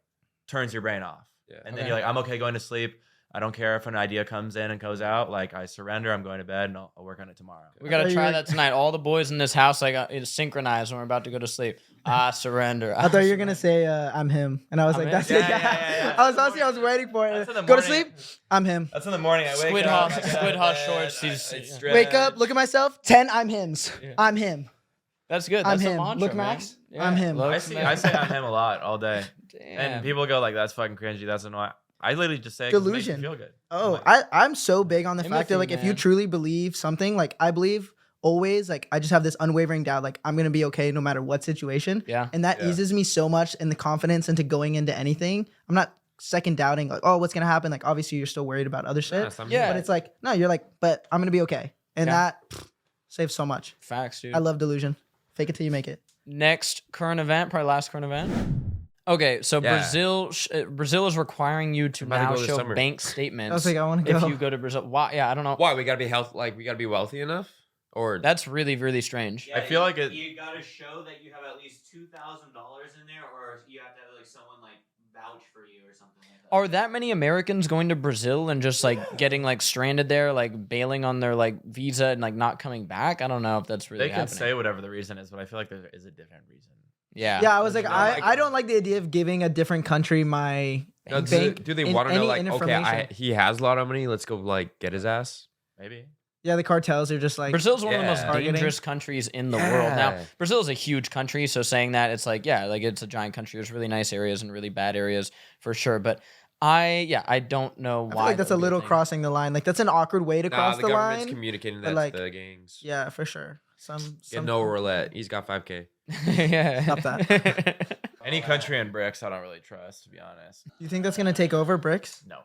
turns your brain off. Yeah. And then Okay. you're like, I'm okay going to sleep. I don't care if an idea comes in and goes out. Like, I surrender. I'm going to bed and I'll work on it tomorrow. we gotta thought you try were- that tonight. All the boys in this house, like, it's synchronized when we're about to go to sleep. I surrender. I thought you were gonna say I'm him, and I was I'm like, him? "That's Yeah, it." yeah. I was honestly, I was waiting for That's in it. the Go to morning. sleep. I'm him. That's in the morning. I wake Squid up. House- I get out Squid of House bed, shorts, I these- stretch. Wake up. Look at myself. 10. I'm hims. Yeah. I'm him. That's good. I'm That's a him. mantra, Look, man. Max, Yeah. I'm him. Look, I say Max. I'm him a lot all day. Damn. And people go like, that's fucking cringy. That's annoying. I literally just say it 'cause it makes me Delusion. feel good. Oh, I'm like, I'm so big on the fact Empathy, that like if you man. truly believe something, like I believe always like I just have this unwavering doubt, like I'm gonna be okay no matter what situation. Yeah. And that eases me so much in the confidence into going into anything. I'm not second doubting like, oh, what's gonna happen? Like obviously you're still worried about other shit. Yeah. But it's like, no, you're like, but I'm gonna be okay. And that saves so much. Facts, dude. I love delusion. Fake it till you make it. Next current event, probably last current event. Okay, so Brazil is requiring you to about to now go this show summer. bank statements. I was like, I want to go. if you go to Brazil. Why? Yeah, I don't know. Why we gotta be we gotta be wealthy enough, or That's really, really strange. I feel like you gotta show that you have at least $2,000 in there, or you have to have like someone like vouch for you or something like that. Are that many Americans going to Brazil and just like getting like stranded there, like bailing on their like visa and like not coming back? I don't know if that's really they can happening. say whatever the reason is, but I feel like there is a different reason. Yeah. Yeah, I was like, No, like- I don't like the idea of giving a different country my No, bank. do they in- want to know any like information. okay, he has a lot of money, let's go like get his ass? Maybe. Yeah, the cartels are just like Brazil's one of the most Targeting. dangerous countries in the world. Now, Yeah. Brazil is a huge country, so saying that it's like, yeah, like it's a giant country. There's really nice areas and really bad areas for sure. But I don't know why. I feel like that's that a would be little thing. crossing the line. Like that's an awkward way to cross the the government's line. communicating but, that like, to the gangs. Yeah, for sure. Get no roulette. He's got 5K. Yeah. Stop that. Any country in BRICS, I don't really trust, to be honest. You think that's gonna take over BRICS? No.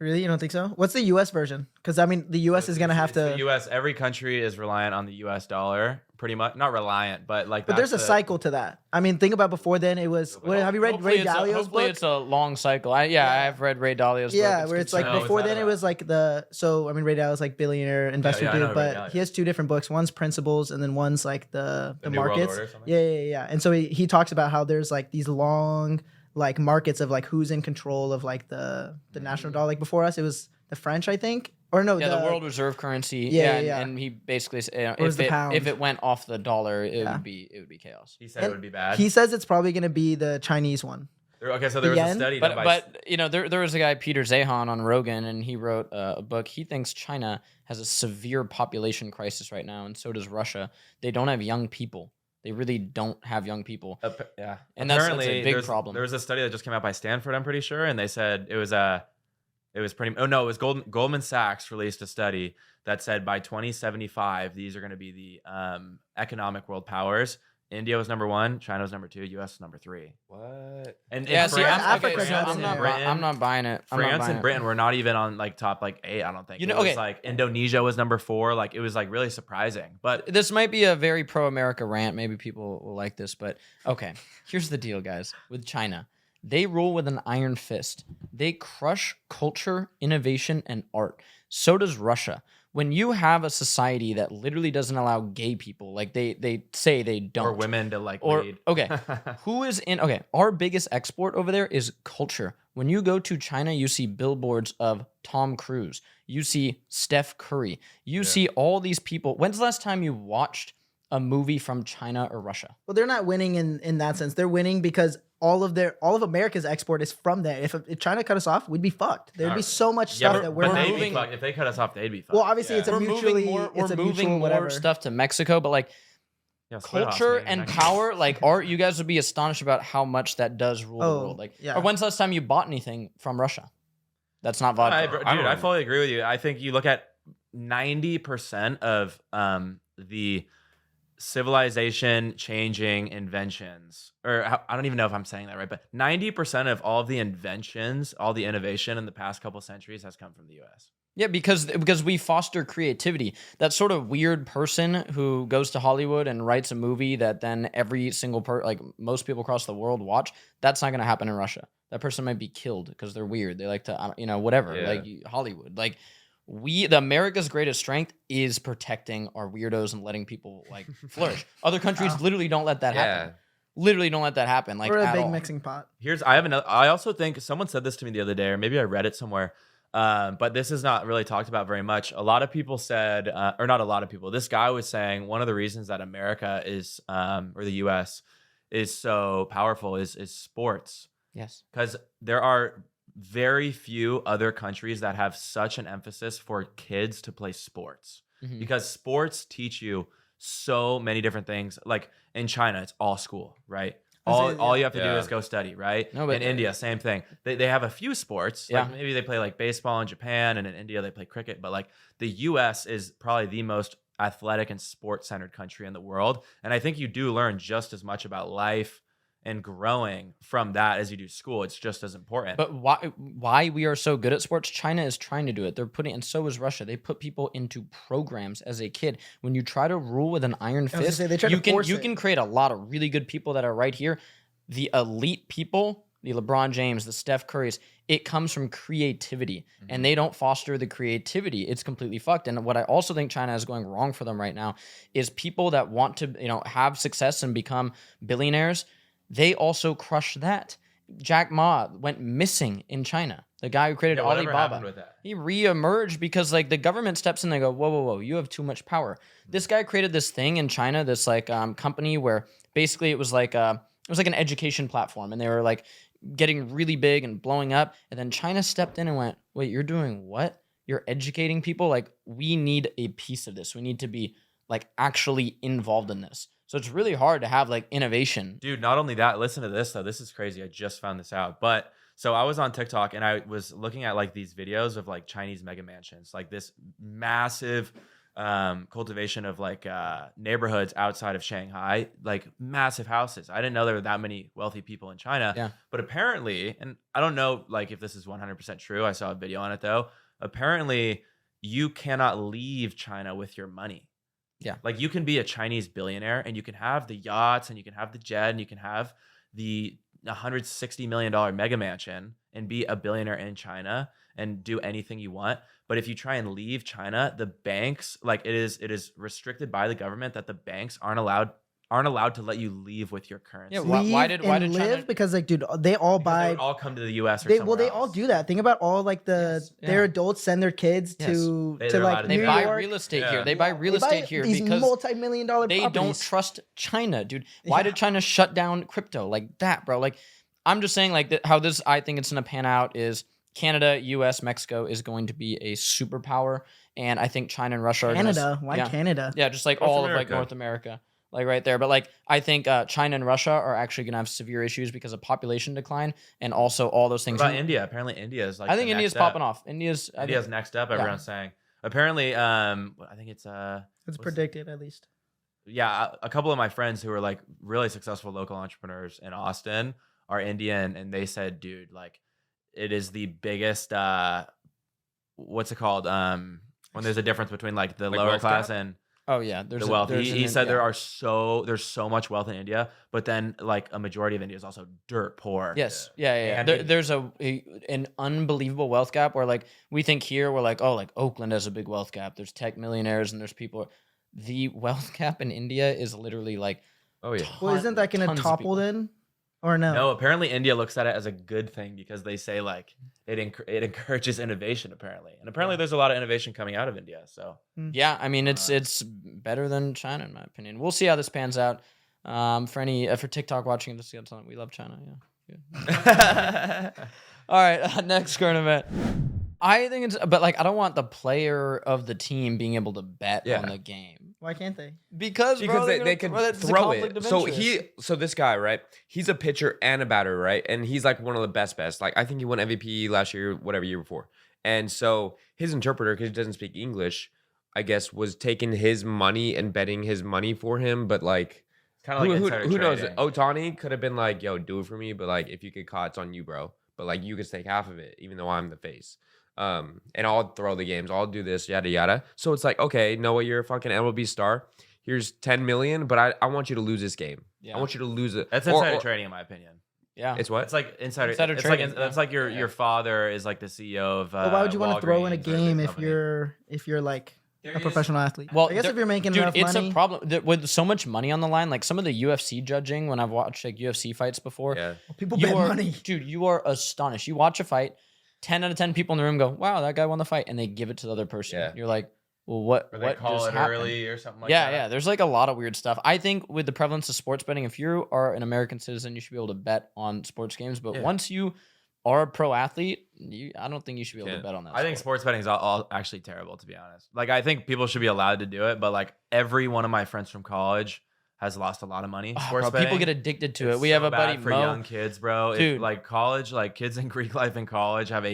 Really? You don't think so? What's the U.S. version? Because I mean, the U.S. is gonna have It's the to. U.S. Every country is reliant on the U.S. dollar, pretty much. Not reliant, but like. But there's a cycle to that. I mean, think about before then. It was. What, have you read Hopefully Ray it's a- Dalio's hopefully book? it's a long cycle. I've read Ray Dalio's book. Yeah, where it's like No, what's before that then it about? was like the I mean Ray Dalio's like billionaire investor yeah, I know dude, Ray but Dalio. he has two different books. One's Principles and then one's like the New World markets. Order or something? Yeah. And so he talks about how there's like these long like markets of like who's in control of like the national dollar. Like before us it was the French, I think. Or no, Yeah, the world reserve currency. Yeah. And he basically said, Or was the if pound. it went off the dollar, it Yeah. would be chaos. He said it would be bad. He says it's probably gonna be the Chinese one. Okay, so there was a yen? study done by. But you know, there was a guy, Peter Zahan, on Rogan, and he wrote a book. He thinks China has a severe population crisis right now, and so does Russia. They don't have young people. They really don't have young people. Yeah, And that's a apparently big there's- problem. There was a study that just came out by Stanford, I'm pretty sure, and they said it was pretty. Oh no, it was Goldman Sachs released a study that said by 2075 these are going to be the economic world powers. India was number 1, China was number 2, U.S. was number 3. What? And Yeah, in see, France, Africa's so not I'm in not, there. bu- I'm not buying it. I'm not France buying and it. Britain were not even on like top like 8. I don't think. You know, it was okay. like Indonesia was number 4. Like it was like really surprising. But This might be a very pro-America rant. Maybe people will like this, but okay. Here's the deal, guys. With China, they rule with an iron fist. They crush culture, innovation, and art. So does Russia. When you have a society that literally doesn't allow gay people, like they say they don't, or women to like or lead. okay, who is in? Okay, our biggest export over there is culture. When you go to China, you see billboards of Tom Cruise. You see Steph Curry. You see all these people. When's the last time you watched a movie from China or Russia? Well, they're not winning in that sense. They're winning because all of America's export is from there. If China cut us off, we'd be fucked. There'd be so much stuff that we're but not they'd moving- be fucked. If they cut us off, they'd be fucked. Well, obviously it's a We're mutually moving more. it's We're a moving mutual more whatever. stuff to Mexico, but like Yeah, SQUIDHAUS, culture maybe and next. power, like art. You guys would be astonished about how much that does rule the Oh, world. Like, yeah. or when's the last time you bought anything from Russia? That's not I, vodka. dude, I fully agree with you. I think you look at 90% of the civilization changing inventions, or I don't even know if I'm saying that right, but 90% of all of the inventions, all the innovation in the past couple centuries has come from the U.S. Yeah, because we foster creativity. That sort of weird person who goes to Hollywood and writes a movie that then every single like most people across the world watch. That's not going to happen in Russia. That person might be killed because they're weird. They like to, whatever. Yeah. Like Hollywood. Like the America's greatest strength is protecting our weirdos and letting people like flourish. Other countries literally don't let that happen. Literally don't let that happen. Like We're a at big all. mixing pot. I also think someone said this to me the other day, or maybe I read it somewhere. But this is not really talked about very much. A lot of people said, or not a lot of people, this guy was saying one of the reasons that America is, or the US is so powerful is sports. Yes. Because there are very few other countries that have such an emphasis for kids to play sports. Mhm. Because sports teach you so many different things. Like in China, it's all school, right? All you have to do Yeah. is go study, right? No, but- in India, same thing. They have a few sports. Like Yeah. maybe they play like baseball in Japan, and in India they play cricket. But like the US is probably the most athletic and sports centered country in the world. And I think you do learn just as much about life and growing from that as you do school. It's just as important. But why we are so good at sports? China is trying to do it. They're putting, and so is Russia. They put people into programs as a kid. When you try to rule with an iron I was gonna fist, say, they try to force you it. can create a lot of really good people that are right here. The elite people, the LeBron James, the Steph Currys, it comes from creativity, and they don't foster the creativity. It's completely fucked. And what I also think China is going wrong for them right now is people that want to, have success and become billionaires. They also crush that. Jack Ma went missing in China. The guy who created whatever happened Alibaba. with that? He reemerged because like the government steps in and they go, whoa, whoa, whoa, you have too much power. This guy created this thing in China, this like company where basically it was like an education platform, and they were like getting really big and blowing up. And then China stepped in and went, wait, you're doing what? You're educating people? Like, we need a piece of this. We need to be like actually involved in this. So it's really hard to have like innovation. Dude, not only that, listen to this though. This is crazy. I just found this out. But so I was on TikTok and I was looking at like these videos of like Chinese mega mansions, like this massive cultivation of like neighborhoods outside of Shanghai, like massive houses. I didn't know there were that many wealthy people in China. Yeah. But apparently, and I don't know like if this is 100% true. I saw a video on it though. Apparently, you cannot leave China with your money. Yeah. Like you can be a Chinese billionaire and you can have the yachts and you can have the jet and you can have the $160 million mega mansion and be a billionaire in China and do anything you want. But if you try and leave China, the banks, like it is restricted by the government that the banks aren't allowed to let you leave with your currency. Yeah, Leave why did and China? live? Because like, dude, they all Because they buy. would all come to the U.S. or They somewhere they all else. do that. Think about all like their yeah. adults send their kids Yes. to They're allowed like to They New do buy York. real estate Yeah. here. They buy real They buy estate here these because multi-million-dollar they don't properties. trust China, dude. Why did China shut down crypto like that, bro? Like, I'm just saying, like, how this I think it's gonna pan out is Canada, U.S., Mexico is going to be a superpower, and I think China and Russia are Canada. Why yeah. Canada? Yeah, just like North all of like America. North America, like right there. But like, I think China and Russia are actually gonna have severe issues because of population decline and also all those What things. about India? Apparently, India is like. I the think next India's step. popping off. India's Next up. Everyone's saying. Apparently, I think it's It's what's- predicted at least. yeah, a couple of my friends who are like really successful local entrepreneurs in Austin are Indian, and they said, dude, like it is the biggest what's it called? When there's a difference between like the Like lower wealth class gap? and Oh yeah, there's the wealth. there's He an- said yeah. there's so much wealth in India, but then like a majority of India is also dirt poor. Yes. Yeah. And There's an unbelievable wealth gap where like we think here we're like, oh, like Oakland has a big wealth gap. There's tech millionaires and there's people. The wealth gap in India is literally like. Oh yeah. Well, isn't that going tons to of topple people. then, or no? No, apparently India looks at it as a good thing because they say like it encourages innovation apparently, and apparently there's a lot of innovation coming out of India. So Yeah, I mean it's better than China in my opinion. We'll see how this pans out. For TikTok watching, just get something. We love China. Yeah. All right, next current event. I think but like I don't want the player of the team being able to bet Yeah. on the game Why can't they? because bro, They could it's a throw conflict it. of So interest. so this guy, right? He's a pitcher and a batter, right? And he's like one of the best. Like I think he won MVP last year, whatever year before. And so his interpreter, because he doesn't speak English, I guess was taking his money and betting his money for him. But like, kind of like who insider knows? trading. Otani could have been like, "Yo, do it for me," but like, if you get caught, it's on you, bro. But like, you could take half of it, even though I'm the face. And I'll throw the games. I'll do this, yada yada. So it's like, okay, Noah, you're a fucking MLB star. Here's 10 million, but I want you to lose this game. Yeah. I want you to lose it. That's Or- insider or- trading in my opinion. Yeah, It's what? It's like insider Insider it's trading, like that's like your father is like the CEO of But why would you want to throw in a Walgreens or a big game if company. you're like There a is- professional athlete? Well, I guess there- if you're making dude, enough it's money, a problem with so much money on the line. Like some of the UFC judging when I've watched like UFC fights before, Yeah. people you bet are, money. dude. You are astonished. You watch a fight, 10 out of 10 people in the room go, "Wow, that guy won the fight," and they give it to the other person. Yeah. You're like, "Well, what? Or they what call just it happened?" early or something like Yeah, that. yeah. There's like a lot of weird stuff. I think with the prevalence of sports betting, if you are an American citizen, you should be able to bet on sports games. But Yeah. once you are a pro athlete, I don't think you should be able to Can't. bet on that. I think sport. sports betting is all actually terrible, to be honest. Like, I think people should be allowed to do it, but like every one of my friends from college has lost a lot of money. Oh, Sports bro, people betting. get addicted to It's it. We have so a buddy bad for Mo. young kids, bro. Dude. Like college, like kids in Greek life in college have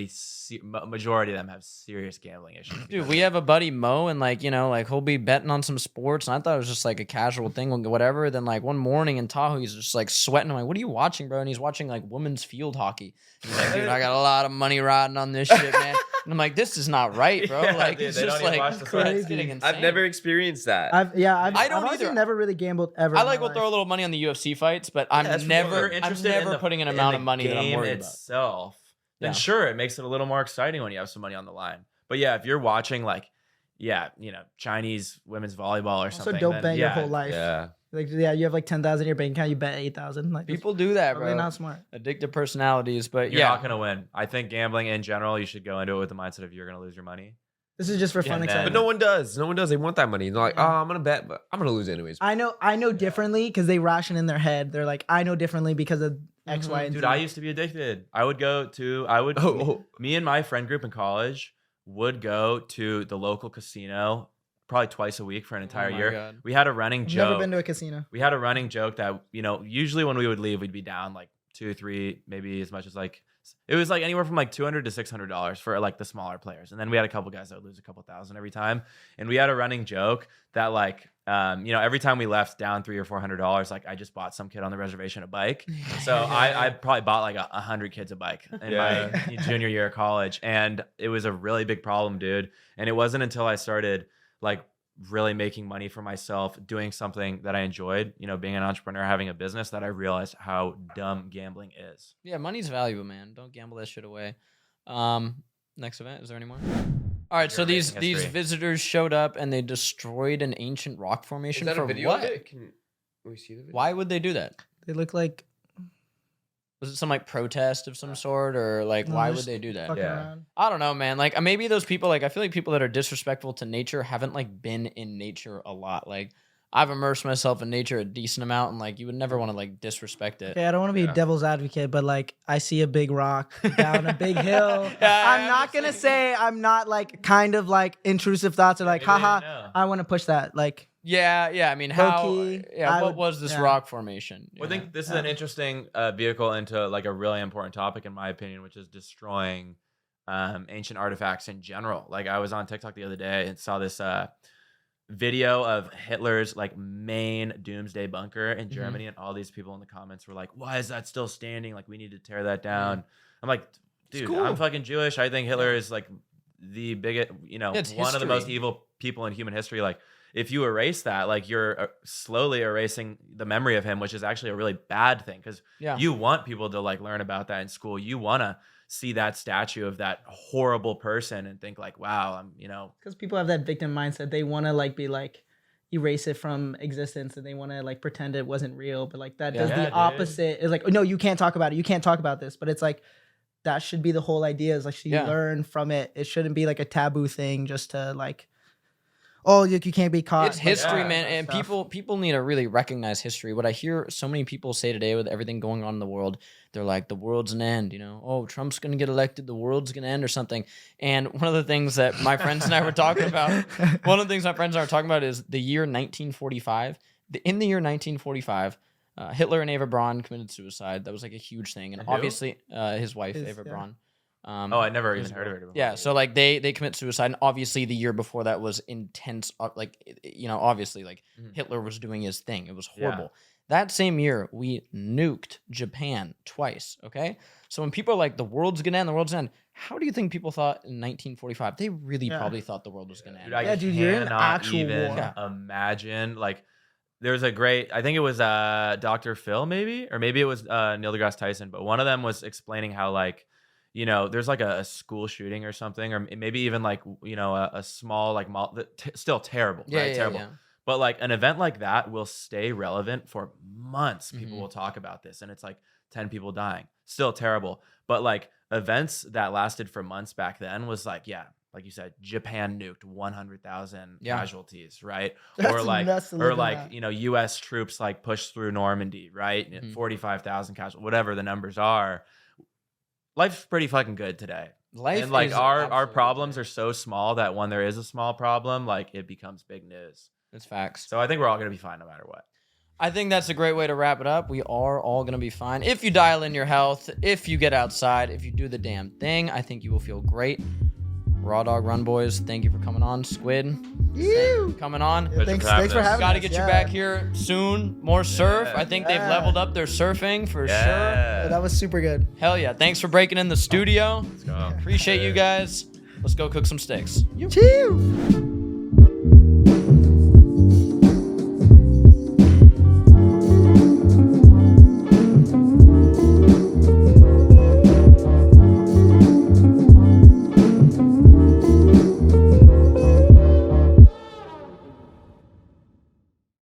majority of them have serious gambling issues. Dude, we have a buddy Mo, and like, you know, like he'll be betting on some sports, and I thought it was just like a casual thing, whatever. Then like one morning in Tahoe, he's just like sweating. I'm like, what are you watching, bro? And he's watching like women's field hockey. And he's like, dude, I got a lot of money riding on this shit, man. And I'm like, this is not right, bro. Yeah, like dude, it's they just don't even like watch the it's fights. getting insane. I've never experienced that. I've I don't honestly either. never really gambled ever. I in like my will throw a life. little money on the UFC fights, but Yeah, I'm that's never if you're interested in the- putting an in amount the of money that I'm game worried about. itself. Then Yeah. sure, it makes it a little more exciting when you have some money on the line. But yeah, if you're watching like, yeah, you know, Chinese women's volleyball or Also, something, don't then, bet your yeah, whole life. Yeah. Like, yeah, you have like 10,000 in your bank account, you bet 8,000. Like, People do that, probably bro. not smart. Addictive personalities, but You're yeah. not gonna win. I think gambling in general, you should go into it with the mindset of you're gonna lose your money. This is just for Yeah, fun man. excitement. But no one does. No one does. They want that money. They're like, Yeah. oh, I'm gonna bet, but I'm gonna lose anyways. I know differently because they ration in their head. They're like, I know differently because of X, Y, and Dude, Z. I used to be addicted. Me and my friend group in college would go to the local casino probably twice a week for an entire my year. God. We had a running I've joke. never been to a casino. We had a running joke that, you know, usually when we would leave, we'd be down like 2, 3, maybe as much as like, it was like anywhere from like $200 to $600 for like the smaller players. And then we had a couple guys that would lose a couple thousand every time. And we had a running joke that like, you know, every time we left down $300 or $400, like I just bought some kid on the reservation a bike. So I probably bought like 100 kids a bike in my junior year of college. And it was a really big problem, dude. And it wasn't until I started like really making money for myself, doing something that I enjoyed, you know, being an entrepreneur, having a business, that I realized how dumb gambling is. Yeah, money's valuable, man. Don't gamble that shit away. Next event, is there any more? All right, so You're these making history. visitors showed up and they destroyed an ancient rock formation for what? Can we see the video? Why would they do that? They look like Was it some like protest of some sort, or like No, why just would they do that? fucking Yeah. around. I don't know, man. Like maybe those people, like I feel like people that are disrespectful to nature haven't like been in nature a lot. Like I've immersed myself in nature a decent amount, and like you would never want to like disrespect it. Okay, I don't want to be Yeah. a devil's advocate, but like I see a big rock down a big hill. Yeah, I'm not gonna say I'm not like kind of like intrusive thoughts are like, Maybe they haha, didn't know. I want to push that. Like, Yeah. I mean, Low how? key, Yeah. I What would- was this yeah. rock formation? Well, I Yeah. think this is an interesting vehicle into like a really important topic, in my opinion, which is destroying ancient artifacts in general. Like I was on TikTok the other day and saw this video of Hitler's like main doomsday bunker in Germany, and all these people in the comments were like, why is that still standing? Like we need to tear that down. I'm like, dude, cool. I'm fucking Jewish. I think Hitler is like the biggest, you know, Yeah, it's one of the most history. evil people in human history. Like if you erase that, like you're slowly erasing the memory of him, which is actually a really bad thing, because Yeah. you want people to like learn about that in school. You want to see that statue of that horrible person and think like, wow, I'm, you know, because people have that victim mindset. They want to like be like erase it from existence, and they want to like pretend it wasn't real. But like that does Yeah, the dude. opposite. It's like, oh, no, you can't talk about it. You can't talk about this. But it's like that should be the whole idea. Is like, so you Yeah. learn from it. It shouldn't be like a taboo thing just to like, oh, you can't be caught. It's like, history, yeah, man, that and stuff. people need to really recognize history. What I hear so many people say today with everything going on in the world, they're like, the world's an end, you know. Oh, Trump's gonna get elected, the world's gonna end or something. And one of the things that my friends and I were talking about, one of the things my friends and I were talking about is the year 1945. In the year 1945, Hitler and Eva Braun committed suicide. That was like a huge thing, and Who? obviously his wife His- Eva yeah. Braun. oh, I never his even heard of it. Before. Yeah, so like they commit suicide, and obviously the year before that was intense. Like you know, obviously like Mhm. Hitler was doing his thing. It was Yeah. horrible. That same year, we nuked Japan twice. Okay, so when people are like, "The world's gonna end," the world's gonna end. How do you think people thought in 1945? They really Yeah. probably thought the world was gonna end. Dude, I Yeah, dude, you're in cannot actual even war. Yeah. imagine. Like, there's a great, I think it was Dr. Phil, maybe, or maybe it was Neil deGrasse Tyson, but one of them was explaining how, like, you know, there's like a school shooting or something, or maybe even like, you know, a small, like, still terrible, yeah, right? yeah, Terrible. yeah. But like an event like that will stay relevant for months. People Mhm. will talk about this, and it's like 10 people dying. Still terrible. But like events that lasted for months back then was like, yeah, like you said, Japan nuked 100,000 Yeah. casualties, right? That's or like, nuts to live or in like, that. you know, U.S. troops like pushed through Normandy, right? Mhm. 45,000 casualties, whatever the numbers are. Life's pretty fucking good today. Life And like is our absolutely problems great. are so small that when there is a small problem, like it becomes big news. It's facts. So I think we're all gonna be fine no matter what. I think that's a great way to wrap it up. We are all going to be fine. If you dial in your health, if you get outside, if you do the damn thing, I think you will feel great. Raw Dog Run Boys, thank you for coming on. Squid, thank you for coming on. Yeah, thanks for having us. Got to get you back here soon. More surf. I think they've leveled up their surfing for sure. Yeah, that was super good. Hell yeah. Thanks for breaking in the studio. Let's go. Appreciate you guys. Let's go cook some steaks. Cheers.